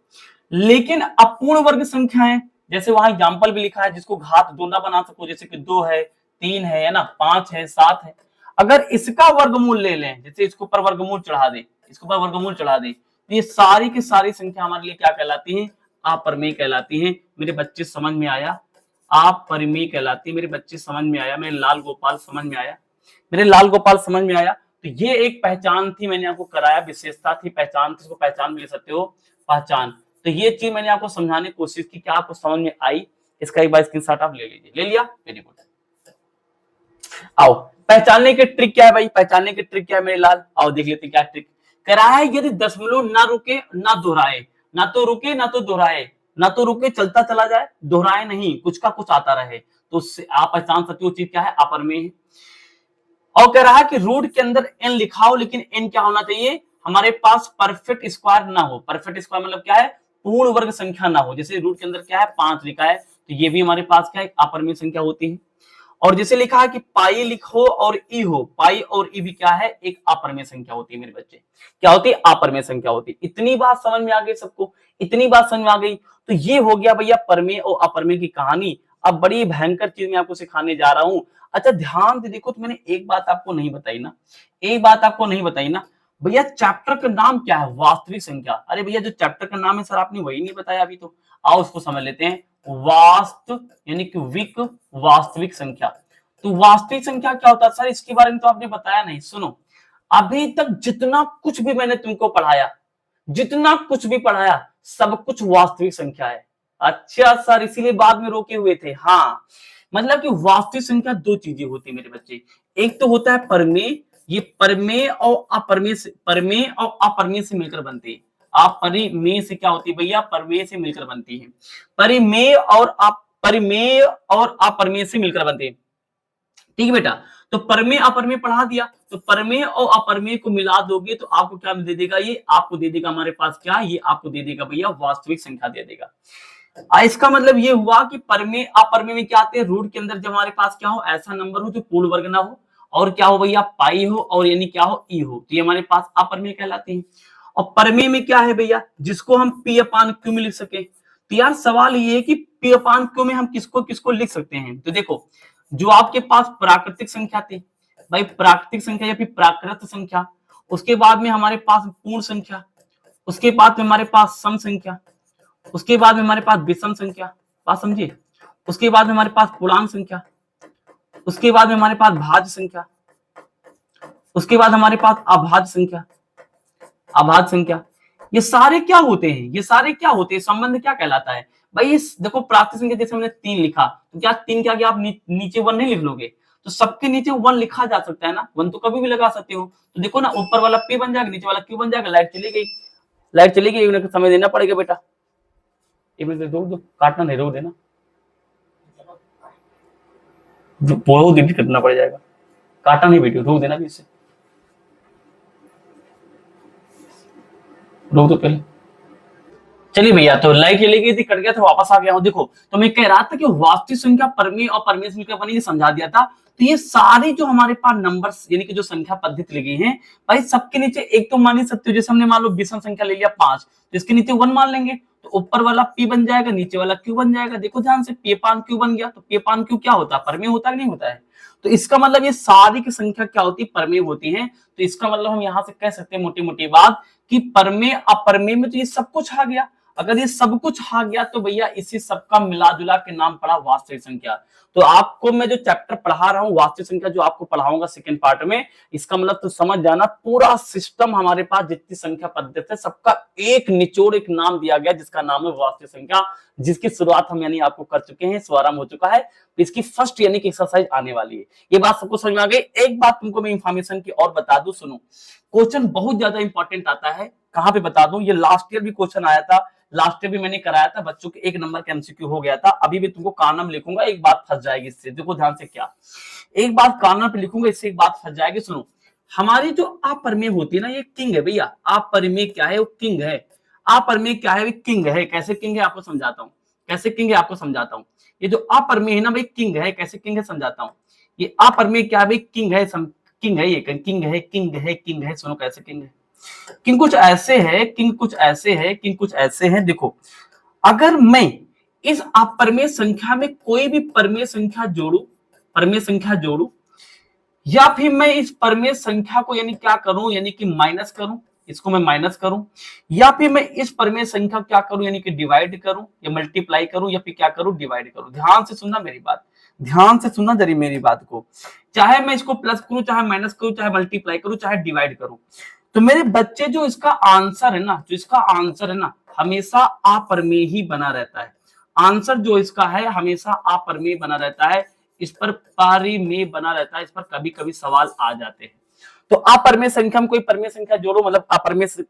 [SPEAKER 1] लेकिन अपूर्ण वर्ग संख्याएं, जैसे वहां एग्जाम्पल भी लिखा है, जिसको घात 2 ना बना सको, जैसे कि 2 है, 3 है ना, 5 है, 7 है, अगर इसका वर्गमूल ले लें, जैसे इसके ऊपर वर्गमूल चढ़ा दे, इसके ऊपर वर्गमूल चढ़ा दे, तो ये सारी की सारी संख्या हमारे लिए क्या कहलाती है, अपरिमेय कहलाती है। मेरे बच्चे समझ में आया, अपरिमेय कहलाती है। मेरे बच्चे समझ में आया, मेरे लाल गोपाल समझ में आया, मेरे लाल गोपाल समझ में आया। तो ये एक पहचान थी, मैंने आपको कराया, विशेषता थी, पहचान थी, इसको पहचान भी ले सकते हो, पहचान। तो ये चीज मैंने आपको समझाने की कोशिश की, क्या आपको समझ में आई? इसका एक बार स्क्रीनशॉट आप ले लीजिए। ले लिया, वेरी गुड। आओ, पहचानने की ट्रिक क्या है भाई, पहचानने की ट्रिक क्या है मेरे लाल, आओ देख लेते क्या ट्रिक। कह रहा है यदि दशमलव ना रुके ना दोहराए, ना तो रुके ना तो दोहराए, ना तो रुके चलता चला जाए, दोहराए नहीं, कुछ का कुछ आता रहे, तो उससे आप पहचान सकते हो चीज क्या है, अपरिमेय है। और कह रहा है कि रूट के अंदर एन लिखाओ, लेकिन एन क्या होना चाहिए, हमारे पास परफेक्ट स्क्वायर ना हो। परफेक्ट स्क्वायर मतलब क्या है, पूर्ण वर्ग संख्या ना हो। जैसे रूट के अंदर क्या है, 5 लिखा है, तो ये भी हमारे पास क्या है, अपरिमेय संख्या होती है। और जैसे लिखा है कि पाई लिखो और ई हो, पाई और ई भी क्या है, एक अपरिमेय संख्या होती है मेरे बच्चे, क्या होती है, अपरिमेय संख्या होती है। इतनी बात समझ में आ गई सबको, इतनी बात समझ में आ गई। तो ये हो गया भैया परमेय और अपरिमेय की कहानी। अब बड़ी भयंकर चीज मैं आपको सिखाने जा रहा हूं। अच्छा ध्यान से देखो, तो मैंने एक बात आपको नहीं बताई ना, एक बात आपको नहीं बताई ना भैया, चैप्टर का नाम क्या है, वास्तविक संख्या। अरे भैया जो चैप्टर का नाम है सर आपने वही नहीं बताया अभी। तो आओ उसको समझ लेते हैं, वास्तव यानी कि विक, वास्तविक संख्या। तो वास्तविक संख्या क्या होता है सर, इसके बारे में तो आपने बताया नहीं। सुनो, अभी तक जितना कुछ भी मैंने तुमको पढ़ाया, जितना कुछ भी पढ़ाया, सब कुछ वास्तविक संख्या है। अच्छा सर, इसीलिए बाद में रोके हुए थे। हाँ, मतलब कि वास्तविक संख्या दो चीजें होती है मेरे बच्चे, एक तो होता है परमेय, ये परमेय और अपरमेय से, परमेय और अपरमेय से मिलकर बनती है। अपरिमेय से क्या होती है भैया, परमेय से मिलकर बनती है। परिमेय और अपरिमेय और अपरमेय से मिलकर बनती है, ठीक है बेटा। तो परमेय अपरमेय पढ़ा दिया, तो परमेय और अपरमेय को मिला दोगे तो आपको क्या दे देगा, ये आपको दे देगा हमारे पास क्या, ये आपको दे देगा भैया वास्तविक संख्या दे देगा। इसका मतलब ये हुआ कि परमेय अपरमेय में क्या आते हैं, रूट के अंदर जब हमारे पास क्या हो, ऐसा नंबर हो जो पूर्ण वर्ग ना हो, और क्या हो भैया, पाई हो, और यानी क्या हो, ई हो, तो ये हमारे पास अपरमेय कहलाते हैं। और परमेय में क्या है भैया, जिसको हम पी अपान क्यू में लिख सके। तो यार सवाल ये है कि पी अपान क्यू में हम किसको किसको लिख सकते हैं। तो देखो, जो आपके पास प्राकृतिक संख्या थी भाई, प्राकृतिक संख्या या फिर प्राकृत संख्या, उसके बाद में हमारे पास पूर्ण संख्या, उसके बाद में हमारे पास सम संख्या, उसके बाद में हमारे पास विषम संख्या, बात समझिए। उसके बाद में हमारे पास पूर्णांक संख्या, उसके बाद में हमारे पास भाज्य संख्या, उसके बाद हमारे पास अभाज्य संख्या, अभाज्य संख्या। ये सारे क्या होते हैं, ये सारे क्या होते हैं, संबंध क्या कहलाता है भाई। इस देखो प्राकृत संख्या जैसे हमने 3 लिखा, तो क्या 3 क्या आप नीचे 1 नहीं लिख लोगे, तो सबके नीचे 1 लिखा जा सकता है ना, 1 तो कभी भी लगा सकते हो। तो देखो ना, ऊपर वाला p बन जाएगा, नीचे वाला q बन जाएगा। लाइट चली गई, लाइट चली गई, एक मिनट समय देना पड़ेगा बेटा, एक मिनट रोक दो, काटना नहीं, रोक देना, बहुत दिन करना पड़ जाएगा, काटा नहीं वीडियो, रोक देना, इससे रोक दो पहले। चलिए भैया, तो लाइट चली गई थी, कट गया था, वापस आ गया हूं। देखो, तो मैं कह रहा था कि वास्तविक संख्या परमेय और परमेय संख्या बनी, समझा दिया था। तो ये सारी जो हमारे पास नंबर्स यानी कि जो संख्या पद्धति लगी है भाई, सबके नीचे एक तो मान ही सकते हो, जैसे हमने मान लो विषम संख्या ले लिया 5, तो इसके नीचे 1 मान लेंगे, तो ऊपर वाला p बन जाएगा, नीचे वाला q बन जाएगा। देखो ध्यान से, p पान q बन गया, तो p पान q क्या होता है, परमेय होता है कि नहीं होता है। तो इसका मतलब ये सारी की संख्या क्या होती है, परमेय होती है। तो इसका मतलब हम यहाँ से कह सकते हैं मोटी मोटी बात कि परमेय अपरमेय में तो ये सब कुछ आ गया। अगर ये सब कुछ आ गया तो भैया इसी सबका मिला जुला के नाम पड़ा वास्तविक संख्या। तो आपको मैं जो चैप्टर पढ़ा रहा हूं वास्तविक संख्या, जो आपको पढ़ाऊंगा सेकंड पार्ट में, इसका मतलब तो समझ जाना, पूरा सिस्टम हमारे पास जितनी संख्या पद्धति है सबका एक निचोड़, एक नाम दिया गया जिसका नाम है वास्तविक संख्या, जिसकी शुरुआत हम यानी आपको कर चुके हैं, शुभारंभ हो चुका है। इसकी फर्स्ट यानी कि एक्सरसाइज आने वाली है। ये बात सबको समझ में आ गई। एक बात तुमको मैं इंफॉर्मेशन की और बता दूं, सुनो, क्वेश्चन बहुत ज्यादा इंपॉर्टेंट आता है। कहां पे बता दूं, ये लास्ट ईयर भी क्वेश्चन आया था, लास्ट ईयर भी मैंने कराया था, बच्चों के 1 नंबर का एमसीक्यू हो गया था। अभी भी तुमको कानम लिखूंगा, एक बात फंस जाएगी इससे, देखो ध्यान से, क्या एक बात कानम पे लिखूंगा, इससे एक बात फंस जाएगी। सुनो, हमारी जो अपरमेय होती है ना, ये किंग है भैया। अपरमेय क्या है, वो किंग है। अपरमेय क्या है, वो किंग है। कैसे किंग है आपको समझाता हूँ, कैसे किंग है आपको समझाता हूँ। ये जो अपरमेय है ना भाई, किंग है। कैसे किंग है समझाता हूँ। ये अपरमेय क्या है भाई, किंग है, किंग है, ये किंग है, किंग है, किंग है। सुनो कैसे किंग है, किंग कुछ ऐसे है, किंग कुछ ऐसे है, किंग कुछ ऐसे है। देखो, अगर मैं इस अपरमेय संख्या में कोई भी परमेय संख्या जोड़ू, परमेय संख्या जोड़ू, या फिर मैं इस परमेय संख्या को यानी क्या करूं, यानी कि माइनस करूं, इसको मैं माइनस करूं, या फिर मैं इस परमेय संख्या को क्या करूं, यानी कि डिवाइड करूं या मल्टीप्लाई करूं, या फिर क्या करूं, डिवाइड करूं। ध्यान से सुनना मेरी बात, ध्यान से सुनना जरी मेरी बात को। चाहे मैं इसको प्लस करूं, चाहे माइनस करूं, चाहे मल्टीप्लाई करूं, चाहे डिवाइड करूं, तो मेरे बच्चे जो इसका आंसर है ना, जो इसका आंसर है ना, हमेशा अपरमेय ही बना रहता है। आंसर जो इसका है हमेशा अपरमेय बना रहता है, इस पर परिमेय बना रहता है, इस पर कभी कभी सवाल आ जाते हैं। तो अपरमेय संख्या में कोई परमेय संख्या जोड़ो, मतलब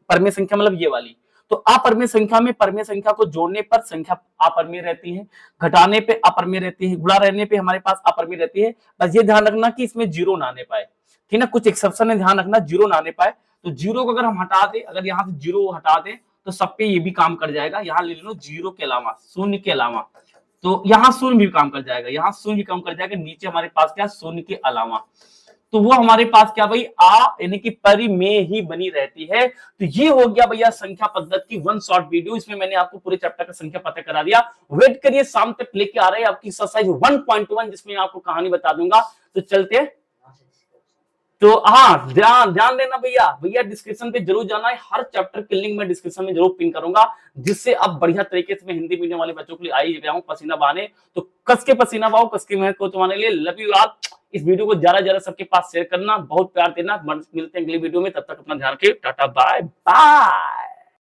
[SPEAKER 1] परमेय संख्या मतलब ये वाली, तो अपरमेय संख्या में परमेय संख्या को जोड़ने पर संख्या अपरमेय रहती है, घटाने पे अपरमेय रहती है, गुणा रहने पे हमारे पास अपरमेय रहती है। बस ये ध्यान रखना कि इसमें जीरो ना आने पाए, ठीक ना, कुछ एक्सेप्शन है, ध्यान रखना, जीरो ना आने पाए। तो जीरो को अगर हम हटा दें, अगर यहाँ से जीरो हटा दें तो सब पे ये भी काम कर जाएगा। यहाँ ले लो जीरो के अलावा, शून्य के अलावा, तो यहाँ शून्य भी काम कर जाएगा, यहाँ शून्य भी काम कर जाएगा, नीचे हमारे पास क्या, शून्य के अलावा, तो वो हमारे पास क्या भाई, आ यानी कि परिमेय ही बनी रहती है। तो ये हो गया भैया संख्या पद्धति की 1 शॉर्ट वीडियो। इसमें मैंने आपको पूरे चैप्टर का संख्या पता करा दिया। वेट करिए, शाम तक लेके आ रहे हैं आपकी एक्सरसाइज 1.1, जिसमें आपको कहानी बता दूंगा। तो चलते हैं। तो हाँ, ध्यान देना भैया, भैया डिस्क्रिप्शन पे जरूर जाना है, हर चैप्टर की लिंक मैं डिस्क्रिप्शन में जरूर पिन करूंगा, जिससे अब बढ़िया तरीके से मैं हिंदी मीडियम वाले बच्चों के लिए आई गया हूं पसीना बहाने। तो कस के पसीना बहाओ, कस के मेहनत को तुम्हारे लिए। Love you all. इस वीडियो को ज्यादा ज्यादा सबके पास शेयर करना, बहुत प्यार देना। मिलते हैं अगली वीडियो में, तब तक अपना ध्यान रखिए, टाटा बाय बाय।